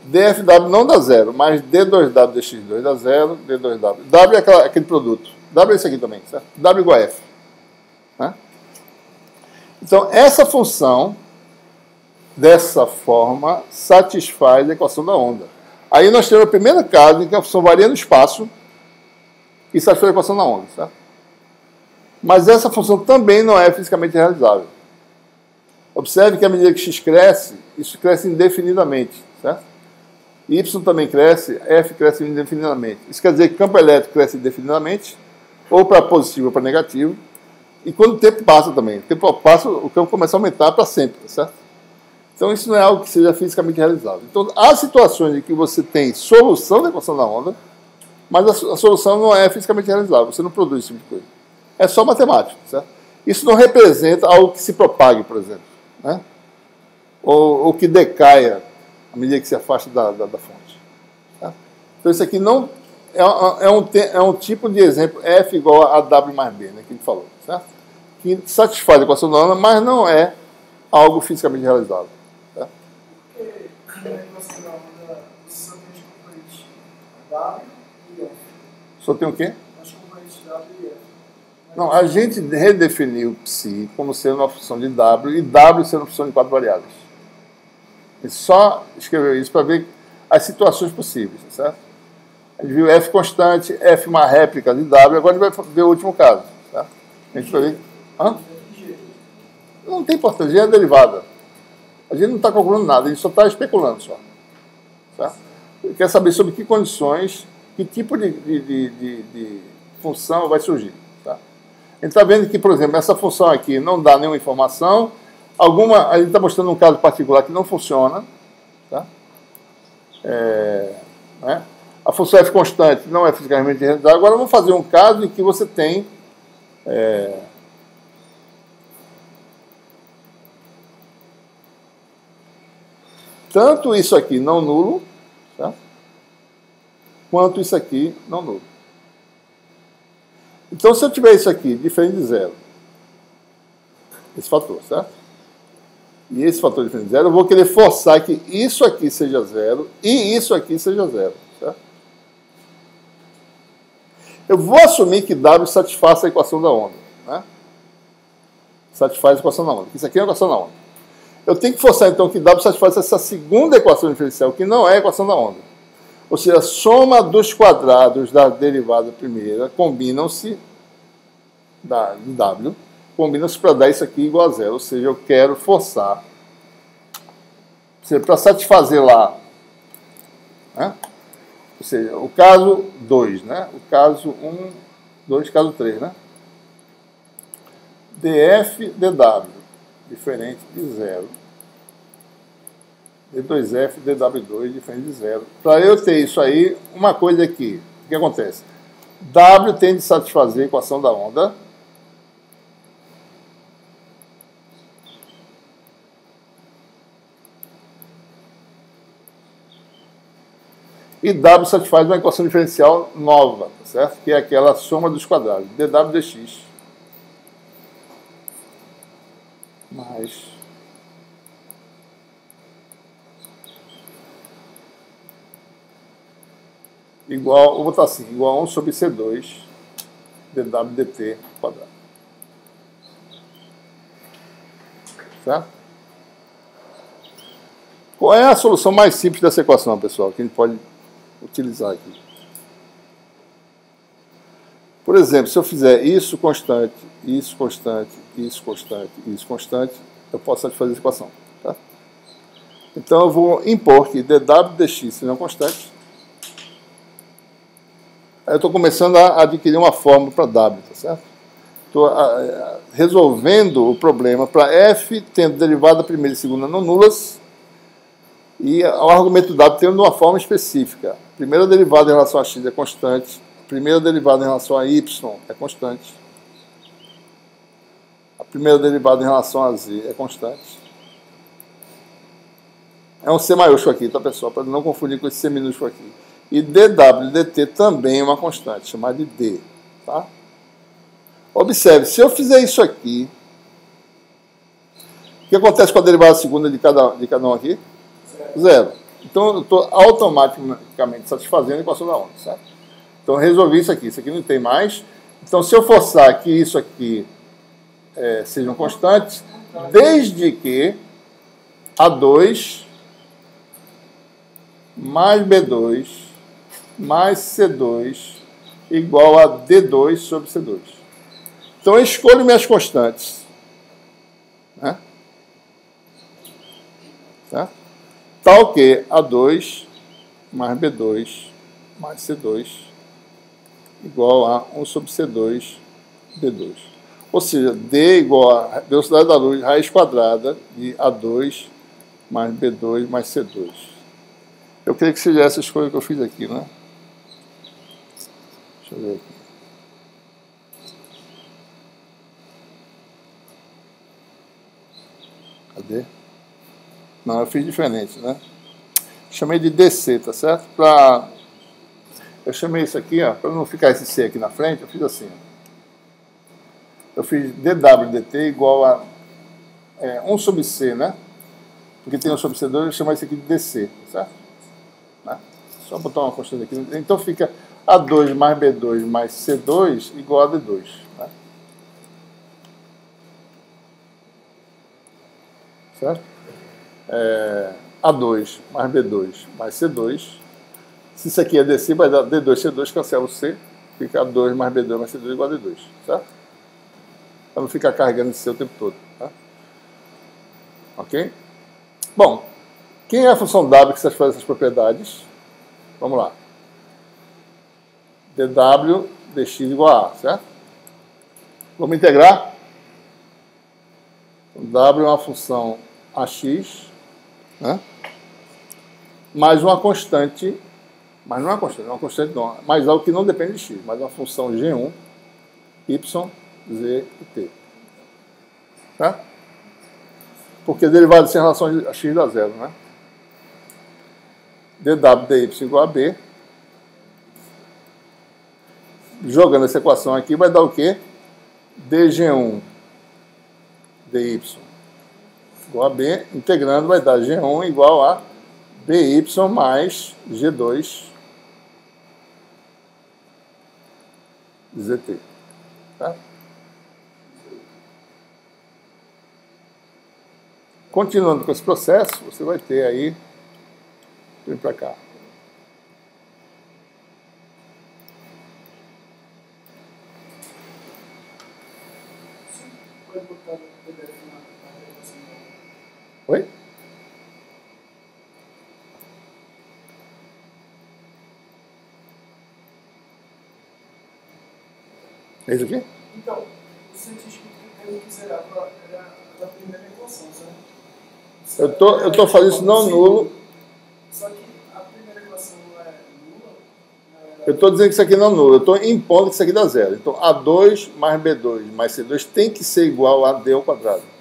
DFW não dá zero, mas D2W, DX2 dá zero, D2W. W é aquele produto. W é isso aqui também, certo? W igual a F. Né? Então, essa função, dessa forma, satisfaz a equação da onda. Aí nós temos o primeiro caso em que a função varia no espaço e satisfaz a equação da onda, certo? Mas essa função também não é fisicamente realizável. Observe que à medida que x cresce, isso cresce indefinidamente, certo? Y também cresce, F cresce indefinidamente. Isso quer dizer que o campo elétrico cresce indefinidamente, ou para positivo ou para negativo, e quando o tempo passa também. O tempo passa, o campo começa a aumentar para sempre, certo? Então isso não é algo que seja fisicamente realizável. Então há situações em que você tem solução da equação da onda, mas a solução não é fisicamente realizável, você não produz esse tipo de coisa. É só matemática, certo? Isso não representa algo que se propague, por exemplo, né? ou que decaia à medida que se afasta da fonte. Tá? Então isso aqui não é um tipo de exemplo F igual a W mais B, né, que a gente falou, certo? Que satisfaz a equação da onda, mas não é algo fisicamente realizável. Tá? Porque na equação da onda só tem os componentes W e F. Só tem o quê? Os componentes W e F. Não, a gente redefiniu psi como sendo uma função de W e W sendo uma função de quatro variáveis. E só escreveu isso para ver as situações possíveis, certo? A gente viu F constante, F uma réplica de W, agora a gente vai ver o último caso, certo? A gente vai ver... Hã? Não tem importância, é derivada. A gente não está calculando nada, a gente só está especulando só. Certo? Quer saber sobre que condições, que tipo de função vai surgir. Tá? A gente está vendo que, por exemplo, essa função aqui não dá nenhuma informação, a gente está mostrando um caso particular que não funciona. Tá? Né? A função f constante não é fisicamente realizável. Agora vamos fazer um caso em que você tem tanto isso aqui não nulo, tá? Quanto isso aqui não nulo. Então, se eu tiver isso aqui diferente de zero, esse fator, certo? E esse fator diferente de zero, eu vou querer forçar que isso aqui seja zero e isso aqui seja zero, certo? Eu vou assumir que W satisfaça a equação da onda, né? Satisfaz a equação da onda. Isso aqui é a equação da onda. Eu tenho que forçar, então, que W satisfaça essa segunda equação diferencial, que não é a equação da onda. Ou seja, a soma dos quadrados da derivada primeira combinam-se, de W, combinam-se para dar isso aqui igual a zero. Ou seja, eu quero forçar, para satisfazer lá, né? Ou seja, o caso 2, né? O caso 1, 2, caso 3, né? dF, dW, diferente de zero. D2F, DW2, diferente de zero. Para eu ter isso aí, uma coisa aqui, o que acontece? W tem de satisfazer a equação da onda E W satisfaz uma equação diferencial nova, tá certo? Que é aquela soma dos quadrados. dW dx mais igual, vou botar assim, igual a 1 sobre C2 dW dt quadrado. Certo? Qual é a solução mais simples dessa equação, pessoal, que a gente pode utilizar aqui? Por exemplo, se eu fizer isso constante, isso constante, isso constante, isso constante, eu posso satisfazer essa equação. Tá? Então eu vou impor que dW dx não constante. Aí eu estou começando a adquirir uma fórmula para W, tá certo? Estou resolvendo o problema para F, tendo derivada primeira e segunda não nulas, e o argumento W tendo uma forma específica. A primeira derivada em relação a x é constante, a primeira derivada em relação a y é constante, a primeira derivada em relação a z é constante. É um C maiúsculo aqui, tá, pessoal? Para não confundir com esse C minúsculo aqui. E dW dt também é uma constante, chamada de D. Tá? Observe, se eu fizer isso aqui, o que acontece com a derivada segunda de cada um aqui? Zero. Então eu estou automaticamente satisfazendo a equação da onda, certo? Então eu resolvi isso aqui não tem mais. Então se eu forçar que isso aqui sejam constantes, desde que A2 mais B2 mais C2 igual a D2 sobre C2. Então eu escolho minhas constantes. Né? Tá? Tal que A2 mais B2 mais C2 igual a 1 sobre C2 D2. Ou seja, D igual a velocidade da luz, raiz quadrada de A2 mais B2 mais C2. Eu creio que seja essa escolha que eu fiz aqui, né? Deixa eu ver aqui. Cadê? Não, eu fiz diferente, né? Chamei de DC, tá certo? Eu chamei isso aqui, ó, para não ficar esse C aqui na frente, eu fiz assim. Eu fiz dW dt igual a 1 sobre C, né? Porque tem 1 sobre C2, eu chamo isso aqui de DC, tá certo? Né? Só botar uma constante aqui. Então fica A2 mais B2 mais C2 igual a D2. Né? Certo? A2 mais B2 mais C2. Se isso aqui é DC, vai dar D2, C2, cancela o C. Fica A2 mais B2 mais C2 igual a D2. Certo? Para não ficar carregando esse C o tempo todo. Tá? Ok? Bom, quem é a função W que satisfaz essas propriedades? Vamos lá. dW dx igual a A, certo? Vamos integrar. W é uma função AX, né? Mais uma constante, mas não é uma constante não, mais algo que não depende de x, mas uma função G1, Y, Z e T. Tá? Porque derivado sem relação a x dá zero, né? dW dy igual a B. Jogando essa equação aqui, vai dar o quê? dg1 dy igual a B. Integrando, vai dar g1 igual a by mais g2 zt. Tá? Continuando com esse processo, você vai ter aí, vem para cá. Oi? É isso aqui? Então, o cientista que eu quiserava era da primeira equação, certo? Eu tô fazendo isso não nulo. Só que a primeira equação não é nula. Eu estou dizendo que isso aqui não é nulo. Eu estou impondo que isso aqui dá zero. Então, A2 mais B2 mais C2 tem que ser igual a D ao quadrado.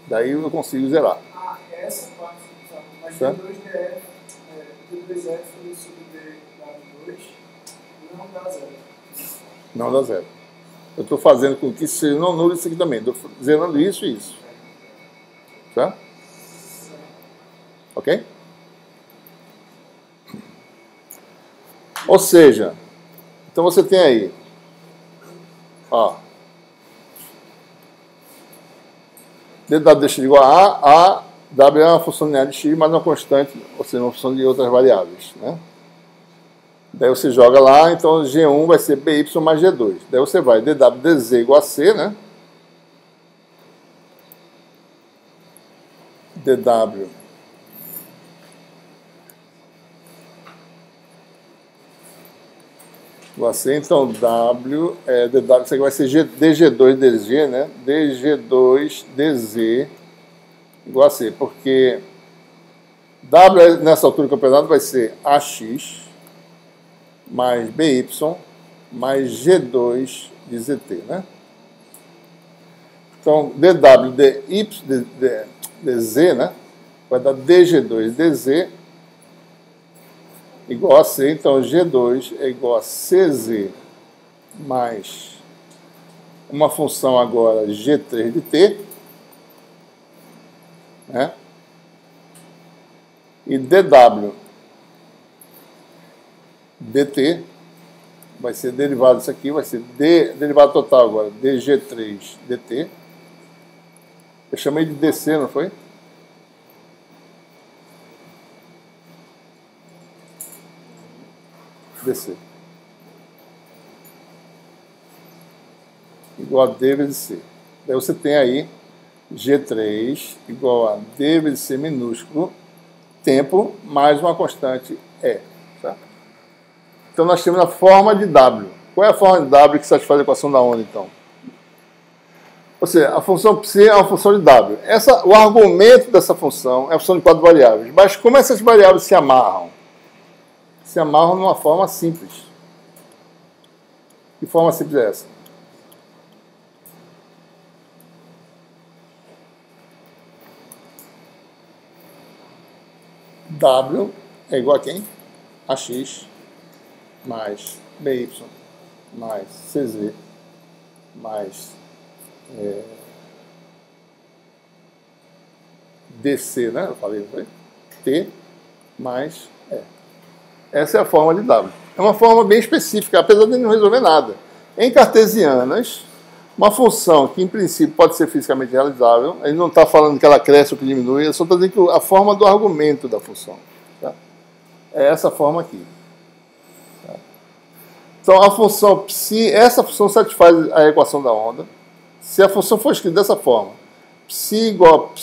Daí eu consigo zerar. Ah, é essa parte, sabe? Mas certo? D2 DF, D2F sobre DW2 não dá zero. Não dá zero. Eu estou fazendo com que seja não nulo isso aqui também. Estou zerando isso e isso. Certo? Ok? Ou seja, então você tem aí, ó, dw de x igual a w é uma função linear de x, mas uma constante, ou seja, uma função de outras variáveis, né? Daí você joga lá, então G1 vai ser BY mais G2. Daí você vai dw dz igual a C, né? dw igual a C, então W é dw, isso aqui vai ser dg2 dg, né? dg2 dz igual a C, porque W nessa altura do campeonato vai ser AX mais BY mais G2 de ZT, né? Então, dw dz, né? Vai dar dg2 dz igual a C, então G2 é igual a CZ mais uma função agora G3 de T, né? E dw dt vai ser derivado disso aqui, vai ser derivado total agora, dg3 dt. Eu chamei de dc, não foi? dc igual a d vezes c. Daí você tem aí G3 igual a d vezes c minúsculo, tempo, mais uma constante E. Tá? Então nós temos a forma de W. Qual é a forma de W que satisfaz a equação da onda, então? Ou seja, a função psi é uma função de W. O argumento dessa função é a função de 4 variáveis. Mas como essas variáveis se amarram? Se amarram numa forma simples. Que forma simples é essa? W é igual a quem? A x mais by mais cz mais dc, né? Eu falei, não foi? T mais E. Essa é a forma de W. É uma forma bem específica, apesar de não resolver nada. Em cartesianas, uma função que, em princípio, pode ser fisicamente realizável, ele não está falando que ela cresce ou que diminui, ele só está dizendo que a forma do argumento da função. Tá? É essa forma aqui. Tá? Então, a função psi, essa função satisfaz a equação da onda. Se a função for escrita dessa forma, psi igual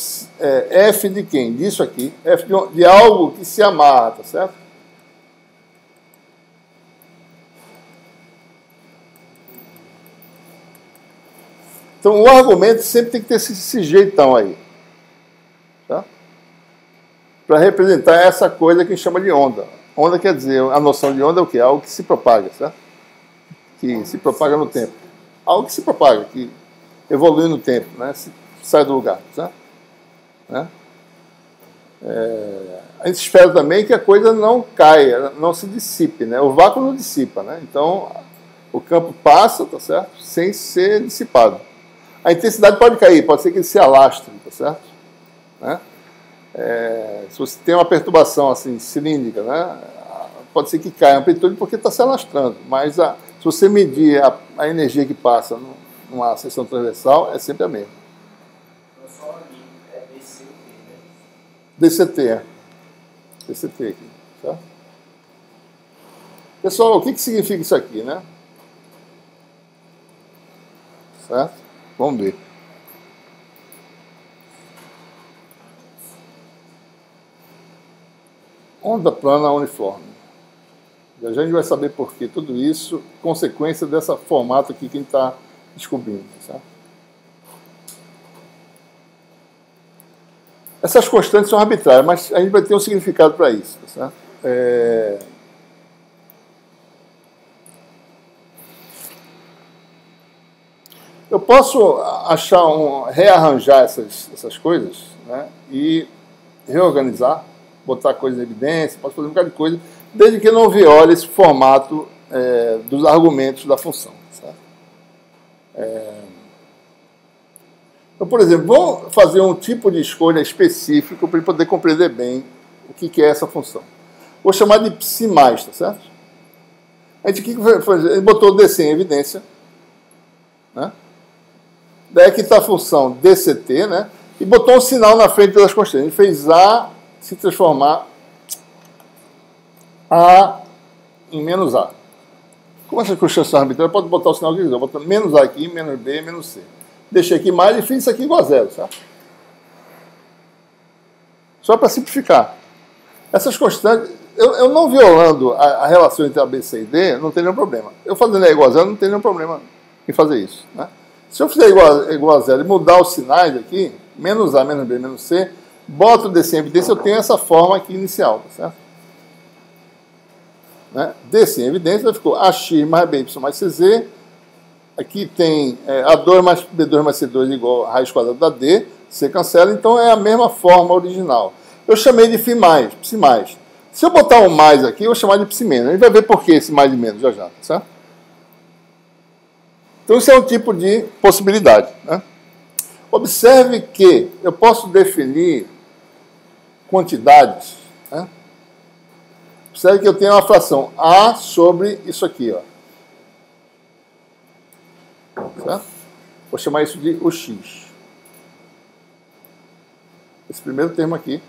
a f de quem? Disso aqui, f de algo que se amarra, tá certo? Então, o argumento sempre tem que ter esse jeitão aí. Tá? Para representar essa coisa que a gente chama de onda. Onda quer dizer, a noção de onda é o quê? Algo que se propaga, certo? Que se propaga no tempo. Algo que se propaga, que evolui no tempo, né? Sai do lugar, certo? Né? A gente espera também que a coisa não caia, não se dissipe, né? O vácuo não dissipa, né? Então, o campo passa, tá certo? Sem ser dissipado. A intensidade pode cair, pode ser que ele se alastre, tá certo? Né? Se você tem uma perturbação assim, cilíndrica, né? Pode ser que caia a amplitude porque está se alastrando, mas se você medir a energia que passa numa seção transversal, é sempre a mesma. Só é DCT, né? DCT, DCT aqui, certo? Pessoal, o que significa isso aqui, né? Certo? Vamos ver. Onda plana uniforme. Já a gente vai saber por que tudo isso, consequência desse formato aqui que a gente está descobrindo. Certo? Essas constantes são arbitrárias, mas a gente vai ter um significado para isso. Certo? Eu posso rearranjar essas coisas, né, e reorganizar botar coisa em evidência, posso fazer um bocado de coisa, desde que não viole esse formato dos argumentos da função. Certo? Então, por exemplo, vamos fazer um tipo de escolha específico para ele poder compreender bem o que é essa função. Vou chamar de psi mais, tá certo? A gente, o que foi fazer? Ele botou DC em evidência, né? Daí aqui está a função dct, né? E botou um sinal na frente das constantes. Ele fez A se transformar A em menos A. Como essas constantes são arbitrárias, pode botar o sinal que quiser. Botando menos A aqui, menos B, menos C. Deixei aqui mais e fiz isso aqui igual a zero, certo? Só para simplificar. Essas constantes, eu não violando a relação entre A, B, C e D, não tem nenhum problema. Eu fazendo A igual a zero, não tem nenhum problema em fazer isso, né? Se eu fizer igual a zero e mudar os sinais aqui, menos A, menos B, menos C, boto o DC em evidência, eu tenho essa forma aqui inicial, tá certo? Né? DC em evidência, ficou AX mais BY mais CZ. Aqui tem A2 mais B2 mais C2 igual a raiz quadrada da D. C cancela, então é a mesma forma original. Eu chamei de psi mais. Se eu botar um mais aqui, eu vou chamar de psi menos. A gente vai ver por que esse mais e menos já já, tá certo? Então, isso é um tipo de possibilidade, né? Observe que eu posso definir quantidades, né? Observe que eu tenho uma fração A sobre isso aqui, ó. Certo? Vou chamar isso de o x. Esse primeiro termo aqui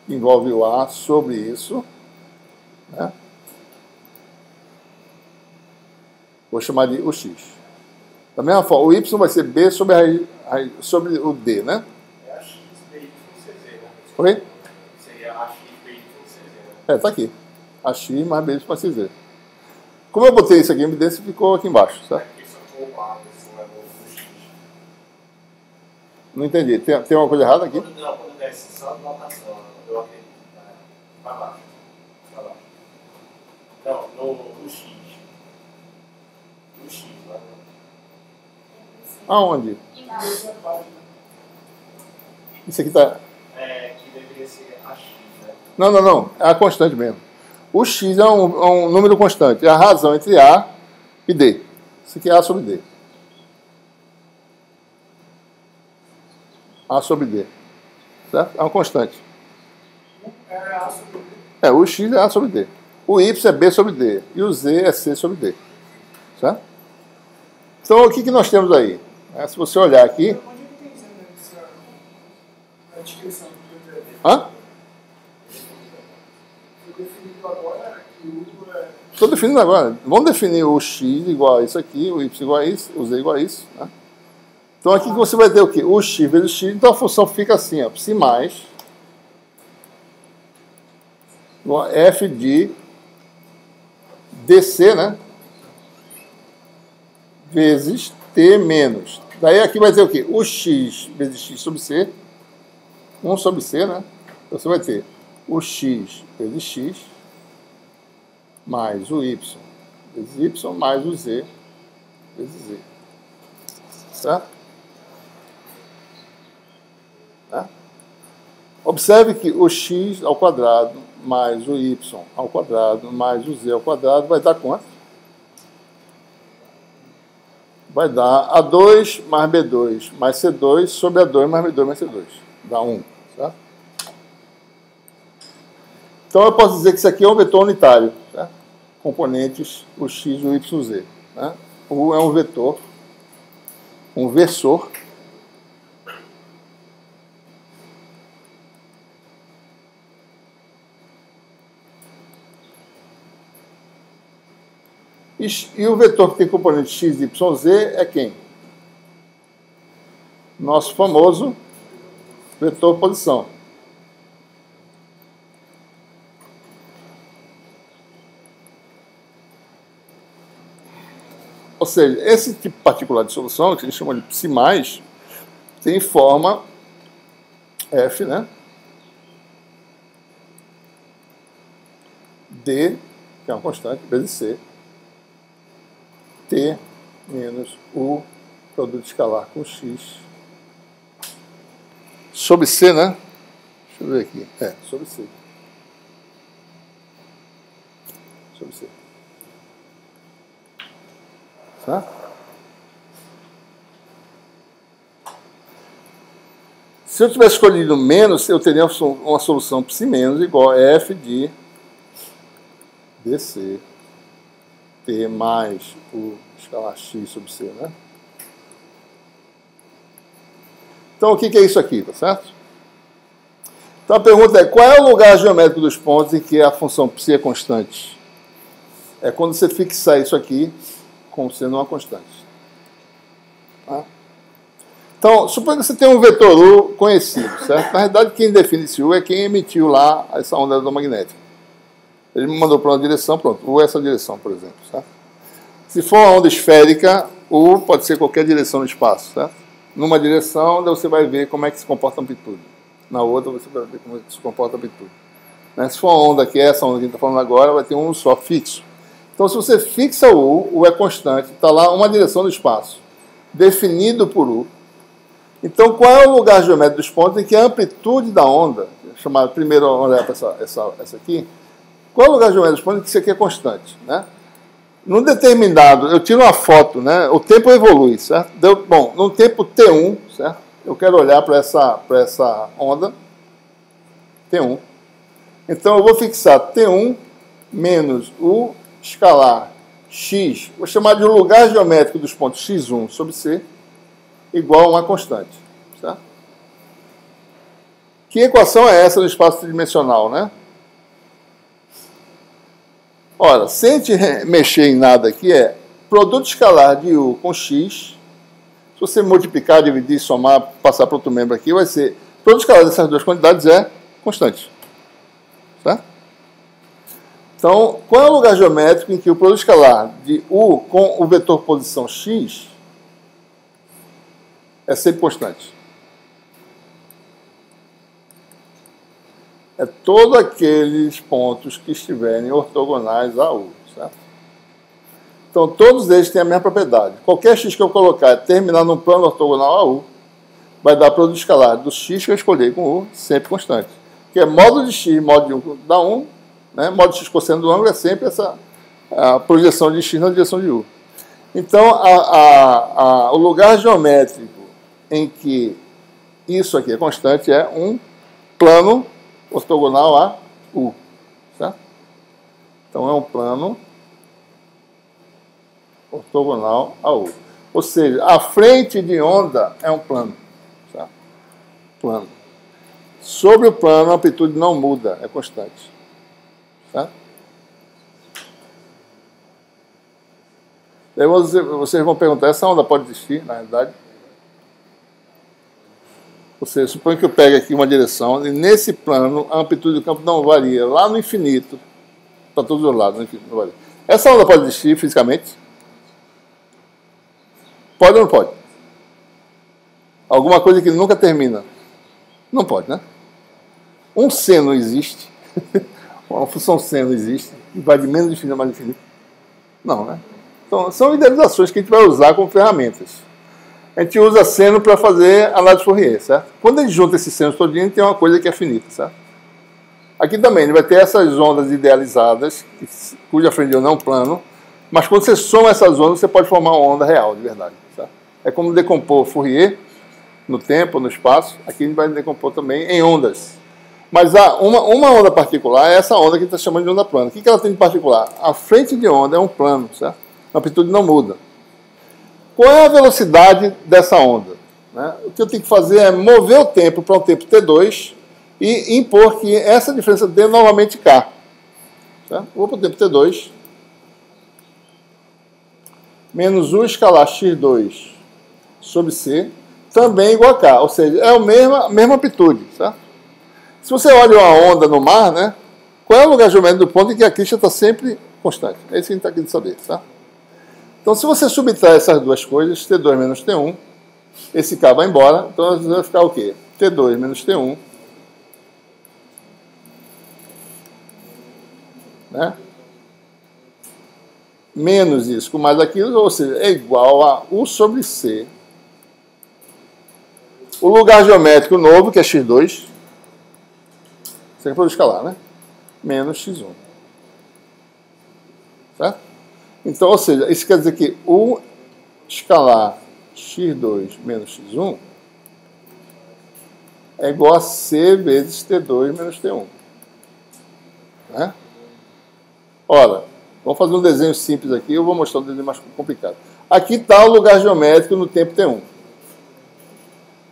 envolve o A sobre isso, né? Vou chamar de o x. Da mesma forma, o y vai ser B sobre, sobre o D, né? É a x, B, y, CZ, né? Oi? Seria a x, B, y, CZ, né? Tá aqui. A x mais B mais CZ. Como eu botei isso aqui em evidência, ficou aqui embaixo, certo? Isso é o lado, assim, levou o x. Não entendi. Tem uma coisa errada aqui? Não, quando desce só notação, eu acredito. Para baixo. Para baixo. Não, no x. No x, né? Aonde? Essa página. Isso aqui tá... Que deveria ser a x, né? Não. É a constante mesmo. O x é um número constante. É a razão entre A e D. Isso aqui é A sobre D. A sobre D. Certo? É uma constante. É A sobre B. O x é A sobre D. O y é B sobre D. E o z é C sobre D. Certo? Então, o que nós temos aí? Se você olhar aqui... Onde é que tem a descrição do PPD? Hã? Foi definido agora que o é... Estou definindo agora. Vamos definir o x igual a isso aqui, o y igual a isso, o z igual a isso. Né? Então, aqui você vai ter o quê? O x vezes o x. Então, a função fica assim, ó, psi mais f de dc, né? Vezes t menos. Daí aqui vai ter o quê? O x vezes x sobre c. 1 sobre c, né? Então você vai ter o x vezes x mais o y vezes y mais o z vezes z. Certo? Tá? Observe que o x ao quadrado mais o y ao quadrado mais o z ao quadrado vai dar quanto? Vai dar A2 mais B2 mais C2 sobre A2 mais B2 mais C2. Dá 1. Certo? Então eu posso dizer que isso aqui é um vetor unitário. Certo? Componentes, o x, o y, o z. Né? U é um vetor, um versor. E o vetor que tem componente x, y, z é quem? Nosso famoso vetor posição. Ou seja, esse tipo particular de solução, que a gente chama de psi mais, tem forma f, né? D, que é uma constante, vezes C, T menos o produto escalar com X sobre C, né? Deixa eu ver aqui. Sobre C. Sobre C. Certo? Se eu tivesse escolhido menos, eu teria uma solução psi menos igual a f de dc t mais o escalar x sobre c, né? Então, o que é isso aqui, tá certo? Então, a pergunta é, qual é o lugar geométrico dos pontos em que a função psi é constante? É quando você fixar isso aqui como sendo uma constante. Tá? Então, suponha que você tem um vetor U conhecido, certo? Na realidade, quem define esse U é quem emitiu lá essa onda eletromagnética. Ele me mandou para uma direção, pronto, U é essa direção, por exemplo, certo? Se for uma onda esférica, U pode ser qualquer direção no espaço, certo? Numa direção, você vai ver como é que se comporta a amplitude. Na outra, você vai ver como é que se comporta a amplitude. Né? Se for uma onda que é essa onda que a gente está falando agora, vai ter um só fixo. Então, se você fixa o U é constante, está lá uma direção do espaço, definido por U. Então, qual é o lugar geométrico dos pontos em que a amplitude da onda, chamada primeiro olhar para essa aqui, qual é o lugar geométrico dos pontos em que isso aqui é constante? Né? Num determinado, eu tiro uma foto, né? O tempo evolui, certo? Bom, no tempo T1, certo? Eu quero olhar para essa onda, T1. Então, eu vou fixar T1 menos o escalar x, vou chamar de lugar geométrico dos pontos x1 sobre C, igual a uma constante. Certo? Que equação é essa no espaço tridimensional, né? Ora, sem a gente mexer em nada aqui, é produto escalar de U com x. Se você multiplicar, dividir, somar, passar para outro membro aqui, vai ser produto escalar dessas duas quantidades é constante. Certo? Então, qual é o lugar geométrico em que o produto escalar de U com o vetor posição x é sempre constante? É todos aqueles pontos que estiverem ortogonais a U, certo? Então, todos eles têm a mesma propriedade. Qualquer x que eu colocar terminar num plano ortogonal a U, vai dar produto escalar do x que eu escolhi com U, sempre constante. Que é módulo de x, módulo de 1 dá 1, né? Módulo de x cosseno do ângulo é sempre a projeção de x na direção de U. Então, o lugar geométrico em que isso aqui é constante é um plano ortogonal a U. Certo? Então, é um plano ortogonal a U. Ou seja, a frente de onda é um plano. Certo? Plano. Sobre o plano, a amplitude não muda, é constante. Certo? Daí vocês vão perguntar, essa onda pode existir, na realidade? Ou seja, suponho que eu pegue aqui uma direção, e nesse plano a amplitude do campo não varia, lá no infinito, para todos os lados, no infinito, não varia. Essa onda pode existir fisicamente? Pode ou não pode? Alguma coisa que nunca termina? Não pode, né? Um seno existe, uma função seno existe, e vai de menos infinito a mais infinito? Não, né? Então, são idealizações que a gente vai usar como ferramentas. A gente usa seno para fazer análise de Fourier, certo? Quando a gente junta esses senos todinhos, tem uma coisa que é finita, certo? Aqui também, ele vai ter essas ondas idealizadas, cuja frente de onda é um plano, mas quando você soma essas ondas, você pode formar uma onda real, de verdade, certo? É como decompor Fourier no tempo, no espaço. Aqui a gente vai decompor também em ondas. Mas há uma onda particular é essa onda que a gente está chamando de onda plana. O que ela tem de particular? A frente de onda é um plano, certo? A amplitude não muda. Qual é a velocidade dessa onda? Né? O que eu tenho que fazer é mover o tempo para um tempo T2 e impor que essa diferença dê novamente K. Certo? Vou para o tempo T2. Menos U escalar x2 sobre C, também igual a K. Ou seja, é a mesma amplitude. Certo? Se você olha uma onda no mar, né, qual é o lugar geométrico do ponto em que a crista está sempre constante? É isso que a gente está querendo saber. Certo? Então, se você subtrai essas duas coisas, T2 menos T1, esse K vai embora, então vai ficar o quê? T2 menos T1, né? Menos isso com mais aquilo, ou seja, é igual a U sobre C. O lugar geométrico novo, que é x2, Isso aqui é produto escalar, né? Menos x1. Certo? Então, ou seja, isso quer dizer que o escalar x2 menos x1 é igual a c vezes t2 menos t1. Né? Ora, vamos fazer um desenho simples aqui, eu vou mostrar um desenho mais complicado. Aqui está o lugar geométrico no tempo t1.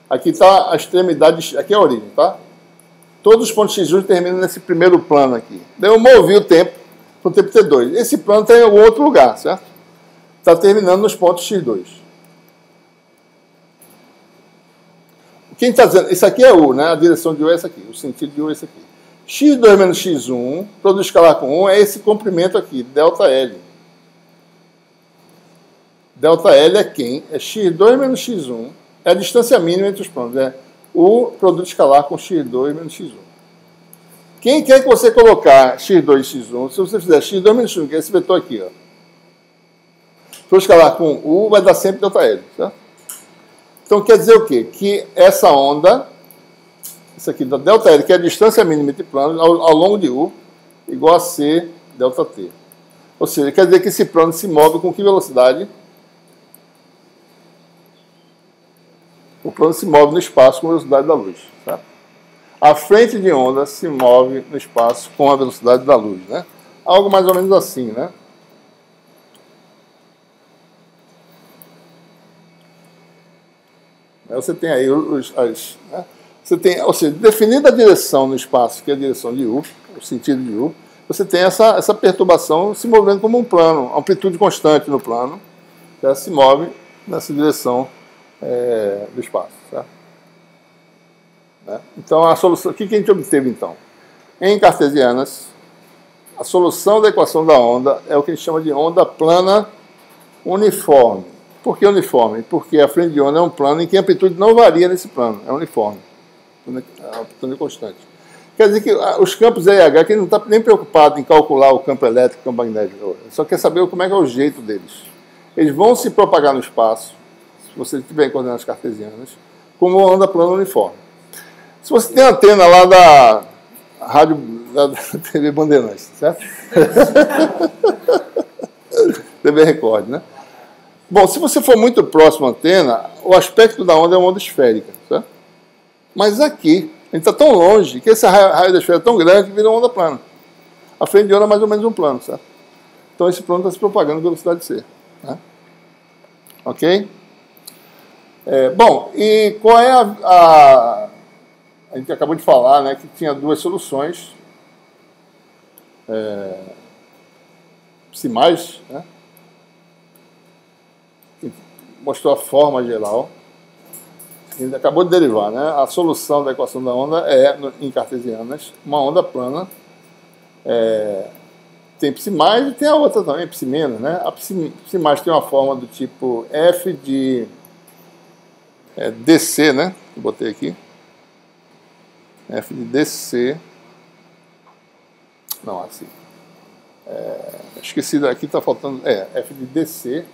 Aqui está a extremidade, aqui é a origem, tá? Todos os pontos x1 terminam nesse primeiro plano aqui. Daí eu movi o tempo para o tempo t2. Esse plano está em algum outro lugar, certo? Está terminando nos pontos x2. Quem está dizendo? Isso aqui é U, né? A direção de U é essa aqui. O sentido de U é esse aqui. x2 menos x1, produto escalar com 1, é esse comprimento aqui, ΔL. ΔL é quem? É x2 menos x1. É a distância mínima entre os planos. É o produto escalar com x2 menos x1. Quem quer que você colocar x2 e x1, se você fizer x2 menos x1, que é esse vetor aqui, ó. Produto escalar com U vai dar sempre ΔL, certo? Então quer dizer o quê? Que essa onda, isso aqui da ΔL, que é a distância mínima entre planos, ao longo de U, igual a C ΔT. Ou seja, quer dizer que esse plano se move com que velocidade? O plano se move no espaço com a velocidade da luz. Tá? A frente de onda se move no espaço com a velocidade da luz. Né? Algo mais ou menos assim, né? Você tem aí né? Você tem, ou seja, definida a direção no espaço, que é a direção de U, o sentido de U, você tem essa perturbação se movendo como um plano, amplitude constante no plano, que ela se move nessa direção do espaço. Certo? Né? Então, a solução, o que a gente obteve, então? Em cartesianas, a solução da equação da onda é o que a gente chama de onda plana uniforme. Por que uniforme? Porque a frente de onda é um plano em que a amplitude não varia nesse plano, é uniforme, a amplitude é constante. Quer dizer que os campos E e H, que ele não está nem preocupado em calcular o campo elétrico e o campo magnético, só quer saber como é que é o jeito deles. Eles vão se propagar no espaço, se você tiver em coordenadas cartesianas, como onda plana uniforme. Se você tem a antena lá da rádio da TV Bandeirantes, certo? TV Record, né? Bom, se você for muito próximo à antena, o aspecto da onda é uma onda esférica, certo? Mas aqui, a gente está tão longe que esse raio da esfera é tão grande que vira uma onda plana. A frente de onda é mais ou menos um plano, certo? Então esse plano está se propagando com velocidade C. Né? Ok? Bom, e qual é a gente acabou de falar, né, que tinha duas soluções. Psi+, né? Que mostrou a forma geral. A gente acabou de derivar, né? A solução da equação da onda é, em cartesianas, uma onda plana. Tem Psi+, e tem a outra também, Psi-, né? A Psi+ tem uma forma do tipo F de DC, né? Eu botei aqui. F de DC. Não, assim. Esqueci, aqui está faltando. F de DC.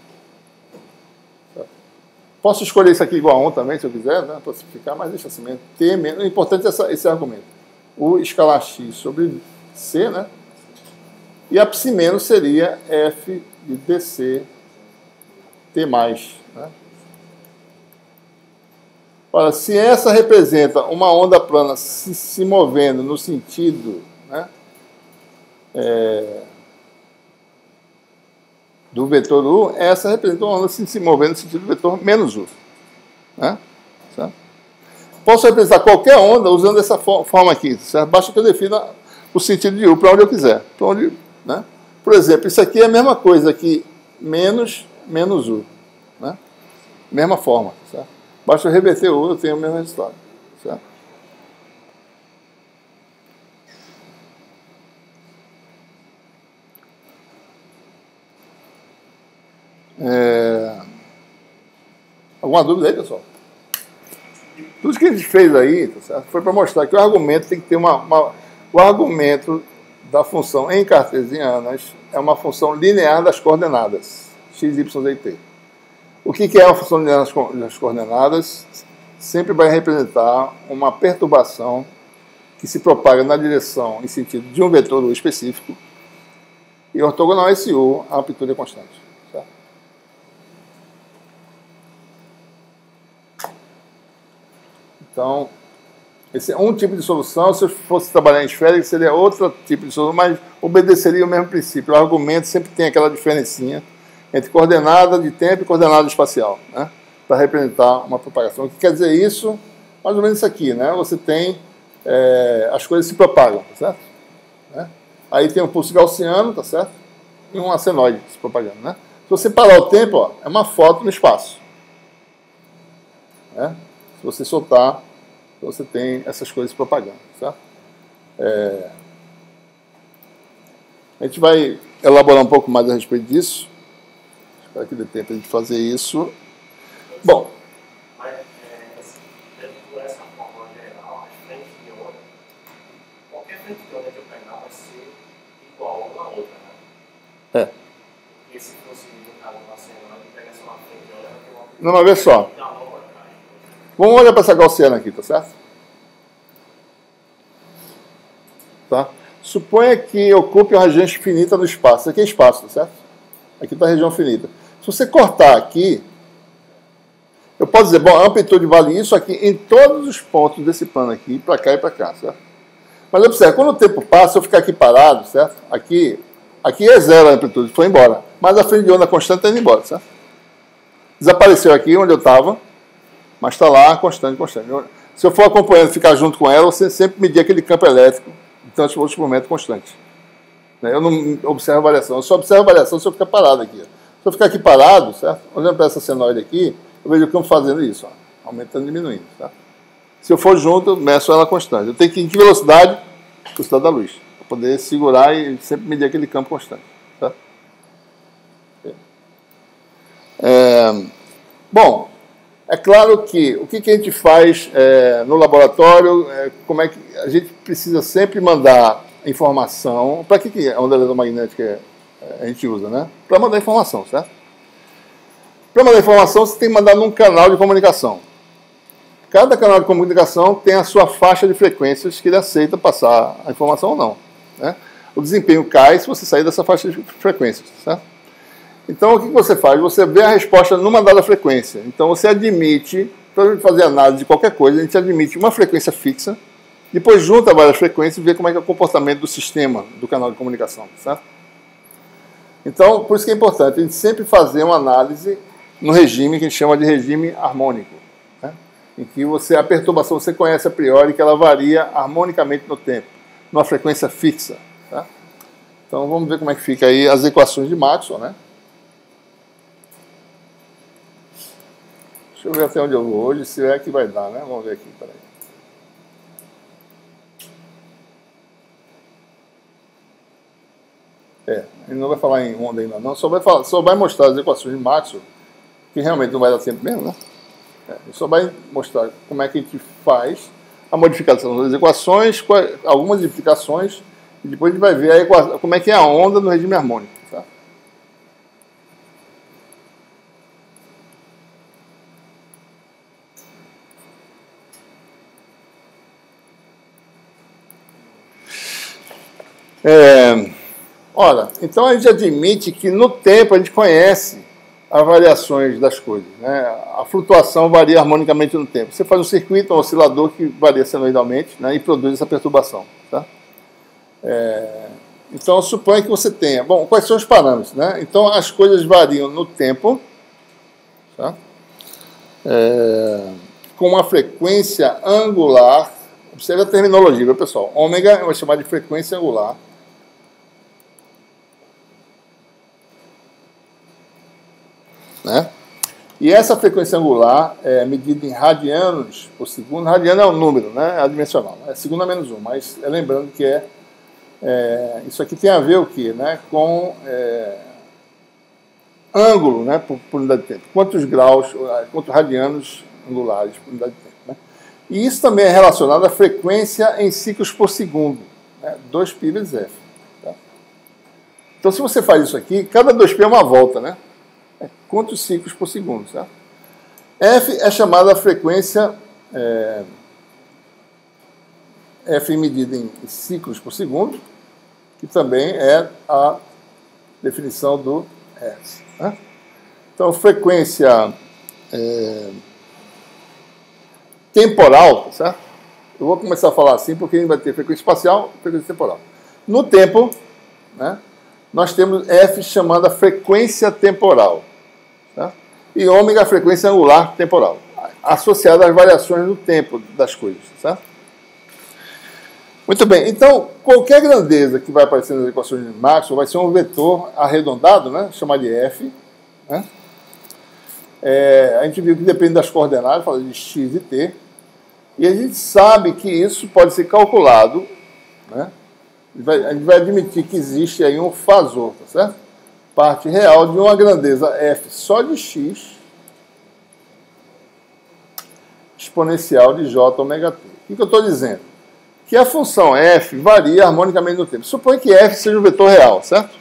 Posso escolher isso aqui igual a 1 também, se eu quiser, né? Para simplificar, mas deixa assim mesmo. T menos. O importante é esse argumento. O escalar x sobre C, né? E a Psi- seria F de DC T+. Né? Ora, se essa representa uma onda plana se movendo no sentido, né, do vetor U, essa representa uma onda se movendo no sentido do vetor menos U. Né? Certo? Posso representar qualquer onda usando essa forma aqui. Certo? Basta que eu defina o sentido de U para onde eu quiser. Para onde, né? Por exemplo, isso aqui é a mesma coisa que menos U. Né? Mesma forma. Certo? Basta eu reverter U, eu tenho o mesmo resultado. Certo? Alguma dúvida aí, pessoal? Tudo que a gente fez aí, tá certo? Foi para mostrar que o argumento tem que ter o argumento da função em cartesianas é uma função linear das coordenadas x, y, z e t. O que é uma função linear das coordenadas? Sempre vai representar uma perturbação que se propaga na direção em sentido de um vetor U específico, e ortogonal a esse U, a amplitude é constante. Certo? Então, esse é um tipo de solução. Se eu fosse trabalhar em esférica, seria outro tipo de solução, mas obedeceria o mesmo princípio. O argumento sempre tem aquela diferencinha entre coordenada de tempo e coordenada espacial, né? Para representar uma propagação. O que quer dizer isso? Mais ou menos isso aqui, né? Você tem as coisas se propagam, tá certo? Né? Aí tem um pulso gaussiano, tá certo? E um senoide se propagando, né? Se você parar o tempo, ó, é uma foto no espaço. Né? Se você soltar, você tem essas coisas se propagando, certo? A gente vai elaborar um pouco mais a respeito disso. Espero que dê tempo de fazer isso. Bom. Mas, por essa forma geral, as frentes de onda, qualquer frente de onda que eu pegar vai ser igual uma à outra, né? Porque se fosse, no caso, uma senoide, pegasse uma frente de onda, vai ter uma... Não, mas vê só. Vamos olhar para essa gaussiana aqui, tá certo? Tá? Suponha que ocupe uma região finita no espaço. Isso aqui é espaço, tá certo? Aqui está a região finita. Se você cortar aqui, eu posso dizer, bom, a amplitude vale isso aqui em todos os pontos desse plano aqui, para cá e para cá, certo? Mas observe, quando o tempo passa, eu ficar aqui parado, certo? Aqui é zero a amplitude, foi embora. Mas a frente de onda constante está indo embora, certo? Desapareceu aqui onde eu estava, mas está lá, constante. Se eu for acompanhando, ficar junto com ela, você sempre medir aquele campo elétrico de tantos volts por metro constante. Eu não observo a variação, eu só observo a variação se eu ficar parado aqui. Se eu ficar aqui parado, certo? Olhando para essa senoide aqui, eu vejo o campo fazendo isso, ó, aumentando e diminuindo. Certo? Se eu for junto, eu meço ela constante. Eu tenho que ir em que velocidade? Velocidade da luz. Para poder segurar e sempre medir aquele campo constante. Certo? Bom, é claro que o que a gente faz no laboratório, como é que a gente precisa sempre mandar informação. Para que a onda eletromagnética a gente usa, né? Para mandar informação, certo? Para mandar informação, você tem que mandar num canal de comunicação. Cada canal de comunicação tem a sua faixa de frequências que ele aceita passar a informação ou não. Né? O desempenho cai se você sair dessa faixa de frequências, certo? Então, o que você faz? Você vê a resposta numa dada frequência. Então, você admite, para a gente fazer análise de qualquer coisa, a gente admite uma frequência fixa, depois junta várias frequências e vê como é que é o comportamento do sistema do canal de comunicação, certo? Então, por isso que é importante a gente sempre fazer uma análise no regime que a gente chama de regime harmônico, né? Em que a perturbação você conhece a priori que ela varia harmonicamente no tempo, numa frequência fixa. Tá? Então, vamos ver como é que fica aí as equações de Maxwell, né? Deixa eu ver até onde eu vou hoje, se é que vai dar, né? Vamos ver aqui, peraí. Ele não vai falar em onda ainda não, só vai mostrar as equações de Maxwell, que realmente não vai dar tempo mesmo, né? Ele só vai mostrar como é que a gente faz a modificação das equações, algumas implicações, e depois a gente vai ver como é que é a onda no regime harmônico. Tá? Ora, então a gente admite que no tempo a gente conhece as variações das coisas, né? A flutuação varia harmonicamente no tempo. Você faz um circuito, um oscilador que varia senoidalmente, né? E produz essa perturbação. Tá? Então, suponha que você tenha... Bom, quais são os parâmetros? Né? Então, as coisas variam no tempo, tá? Com uma frequência angular. Observe a terminologia, viu, pessoal? Ômega eu vou chamar de frequência angular. Né? E essa frequência angular é medida em radianos por segundo. Radiano é um número, né? É adimensional. É segundo a menos 1, mas lembrando que isso aqui tem a ver o quê? Né? Com ângulo, né? Por unidade de tempo. Quantos graus, quantos radianos angulares por unidade de tempo. Né? E isso também é relacionado à frequência em ciclos por segundo. Né? 2π vezes f. Tá? Então, se você faz isso aqui, cada 2π é uma volta, né? Quantos ciclos por segundo, certo? F é chamada a frequência F medida em ciclos por segundo, que também é a definição do Hertz. Né? Então, frequência temporal, tá certo? Eu vou começar a falar assim, porque a gente vai ter frequência espacial e frequência temporal. No tempo, né, nós temos F chamada frequência temporal. Tá? E ômega, a frequência angular temporal, associada às variações no tempo das coisas. Tá? Muito bem, então, qualquer grandeza que vai aparecer nas equações de Maxwell vai ser um vetor arredondado, né, chamado de F. Né? A gente viu que depende das coordenadas, fala de x e t. E a gente sabe que isso pode ser calculado, né? A gente vai admitir que existe aí um fasor, tá certo? Parte real de uma grandeza f só de x exponencial de j ômega t. O que eu estou dizendo? Que a função f varia harmonicamente no tempo. Supõe que f seja um vetor real, certo?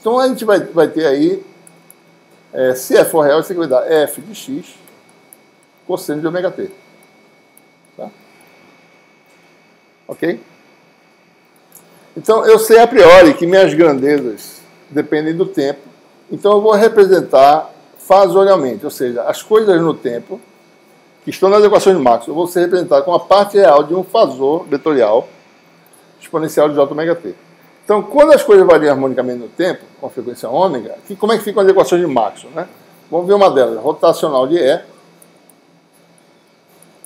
Então a gente vai ter aí, se f for real, isso aqui vai dar f de x cosseno de ômega t. Tá? Ok? Então, eu sei a priori que minhas grandezas dependem do tempo, então eu vou representar fasorialmente, ou seja, as coisas no tempo, que estão nas equações de Maxwell, vão ser representadas com a parte real de um fasor vetorial exponencial de j ômega t. Então, quando as coisas variam harmonicamente no tempo, com a frequência ômega, como é que ficam as equações de Maxwell? Né? Vamos ver uma delas, rotacional de E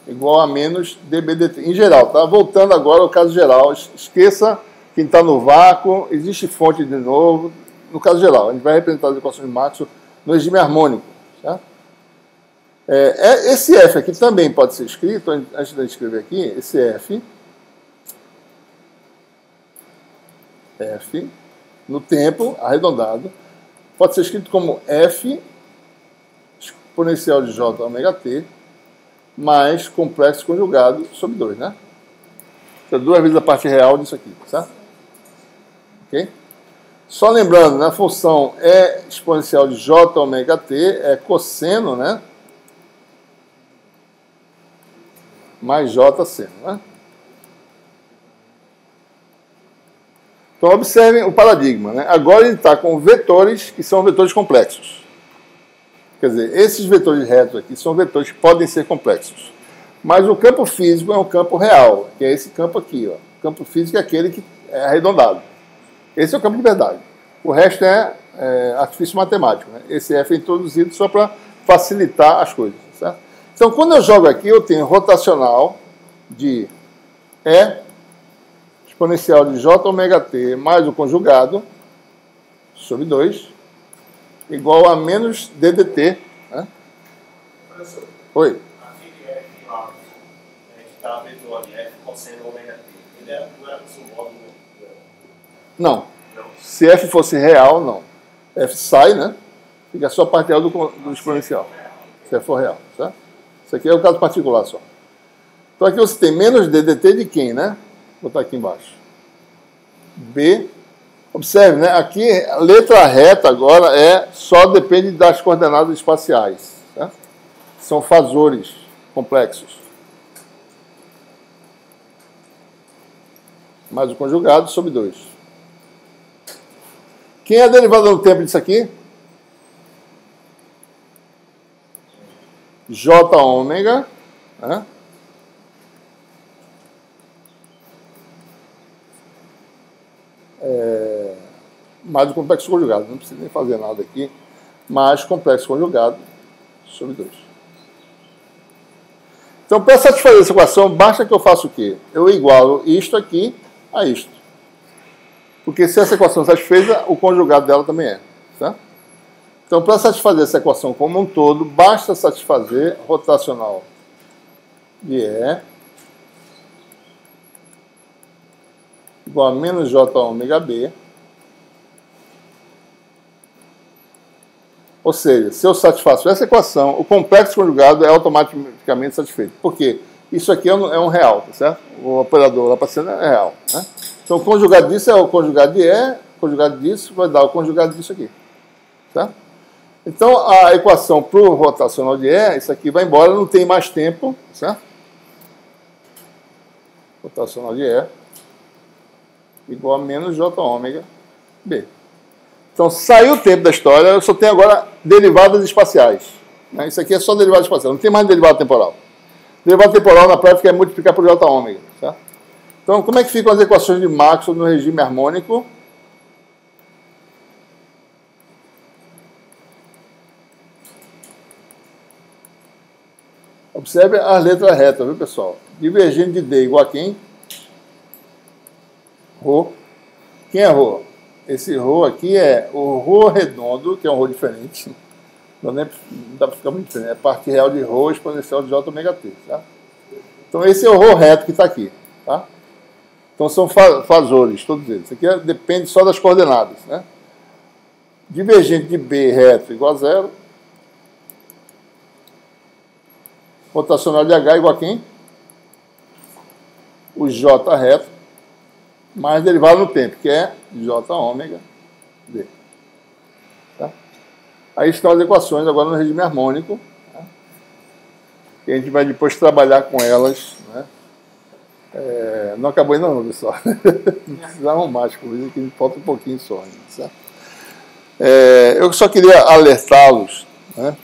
igual a menos dB dt. Em geral, tá? Voltando agora ao caso geral, esqueça quem está no vácuo, existe fonte de novo. No caso geral, a gente vai representar as equações de Maxwell no regime harmônico. Tá? Esse F aqui também pode ser escrito, antes de eu escrever aqui, esse F no tempo, arredondado, pode ser escrito como F exponencial de j ômega t mais complexo conjugado sobre 2, né? Então, 2 vezes a parte real disso aqui, certo? Ok? Só lembrando, né, a função é exponencial de j ômega t, é cosseno, né? Mais j seno, né? Então, observem o paradigma, né? Agora ele está com vetores que são vetores complexos. Quer dizer, esses vetores retos aqui são vetores que podem ser complexos. Mas o campo físico é um campo real, que é esse campo aqui. Ó. O campo físico é aquele que é arredondado. Esse é o campo de verdade. O resto é artifício matemático. Né? Esse F é introduzido só para facilitar as coisas. Certo? Então, quando eu jogo aqui, eu tenho rotacional de E exponencial de j ômega t mais o conjugado sobre 2 igual a menos ddt. Né? Professor, Oi. aquele F lá, que está vetor ali, F cosseno ômega t, ele não era simbólico? Não. Se F fosse real, não. F sai, né? Fica só a parte real do exponencial. Se F for real, certo? Isso aqui é o caso particular só. Então aqui você tem menos ddt de quem, né? Vou botar aqui embaixo. B. Observe, né? Aqui a letra reta agora só depende das coordenadas espaciais. Certo? São fasores complexos. Mais o conjugado sobre 2. Quem é a derivada no tempo disso aqui? J ômega. Né? Mais o complexo conjugado. Não precisa nem fazer nada aqui. Mais complexo conjugado sobre 2. Então, para satisfazer essa equação, basta que eu faça o quê? Eu igualo isto aqui a isto. Porque se essa equação é satisfeita, o conjugado dela também é. Certo? Então, para satisfazer essa equação como um todo, basta satisfazer rotacional de E igual a menos j ômega b. Ou seja, se eu satisfaço essa equação, o complexo conjugado é automaticamente satisfeito. Por quê? Isso aqui é um real, tá certo? O operador lá para cima é real. Né? Então, o conjugado disso é o conjugado de E, o conjugado disso vai dar o conjugado disso aqui. Tá? Então, a equação para o rotacional de E, isso aqui vai embora, não tem mais tempo, certo? rotacional de E igual a menos J ômega B. Então, saiu o tempo da história, eu só tenho agora derivadas espaciais. Né? Isso aqui é só derivada espacial, não tem mais derivada temporal. Derivada temporal, na prática, é multiplicar por J ômega. Certo? Então, como é que ficam as equações de Maxwell no regime harmônico? Observe as letras retas, viu, pessoal? Divergente de D igual a quem? Rho. Quem é Rho? Esse Rho aqui é o Rho redondo, que é um Rho diferente. Não dá para ficar muito diferente. É parte real de Rho exponencial de J ômega T. Tá? Então, esse é o Rho reto que está aqui. Tá? Então, são fasores, todos eles. Isso aqui depende só das coordenadas. Né? Divergente de B reto igual a 0. Rotacional de H igual a quem? O J reto, mais derivado no tempo, que é J ômega D. Tá? Aí estão as equações agora no regime harmônico. Tá? E a gente vai depois trabalhar com elas. Né? Não acabou ainda não, pessoal. Não precisa arrumar as coisas, que falta um pouquinho só. Certo? Eu só queria alertá-los. Né?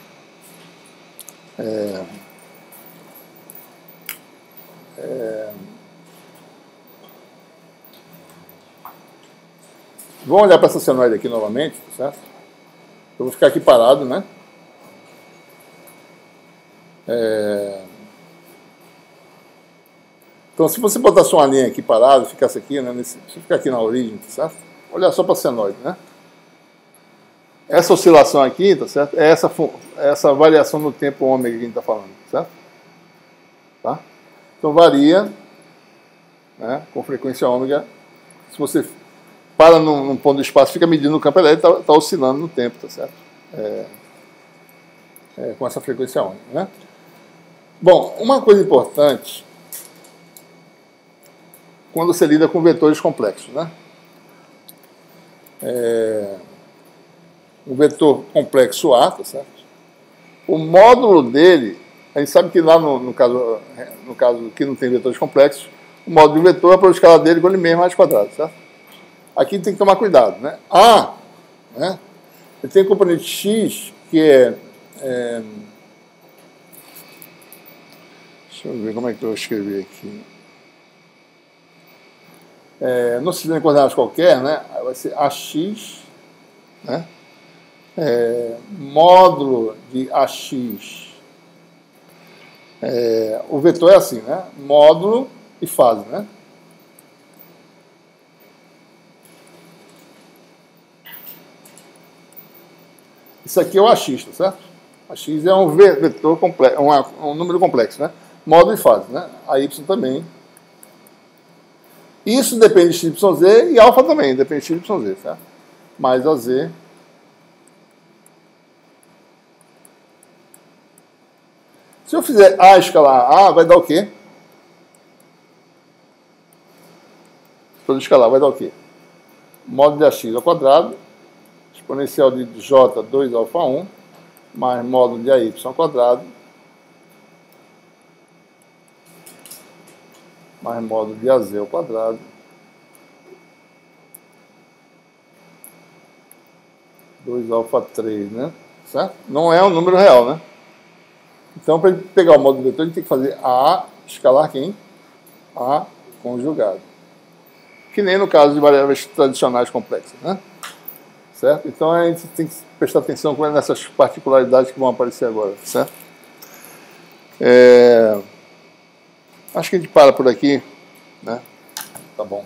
Vamos olhar para essa senoide aqui novamente, certo? Eu vou ficar aqui parado, né? Então, se você botasse uma linha aqui parada, ficasse aqui, né? Se ficar aqui na origem, certo? Olhar só para a senoide, né? Essa oscilação aqui, tá certo? É essa variação no tempo ômega que a gente está falando, certo? Tá? Então, varia, né, com frequência ômega. Se você para num ponto do espaço, fica medindo o campo elétrico, está oscilando no tempo, tá certo? Com essa frequência ômega, né? Bom, uma coisa importante quando você lida com vetores complexos, né? O vetor complexo A, tá certo? O módulo dele, a gente sabe que lá no caso que não tem vetores complexos, o módulo do vetor é a produção escalar dele igual a mesmo raiz quadrada, certo? Aqui tem que tomar cuidado, né? A, né? Ele tem componente X, que deixa eu ver como é que eu escrevi aqui. No sistema de coordenadas qualquer, né? Vai ser AX, né? Módulo de AX. O vetor é assim, né? Módulo e fase, né? Isso aqui é o AX, tá certo? AX é um vetor complexo, um número complexo, né? Módulo e fase, né? A Y também. Isso depende de XYZ e alfa também, depende de XYZ, certo? Mais AZ. Se eu fizer A escalar A, vai dar o quê? Todo escalar vai dar o quê? Módulo de AX ao quadrado, exponencial de J 2 alfa 1, mais módulo de AY ao quadrado, mais módulo de AZ ao quadrado, 2 alfa 3, né? Certo? Não é um número real, né? Então, para ele pegar o módulo do vetor, ele tem que fazer A escalar quem? A conjugado. Que nem no caso de variáveis tradicionais complexas, né? Certo? Então, a gente tem que prestar atenção nessas particularidades que vão aparecer agora, certo? Acho que a gente para por aqui, né? Tá bom.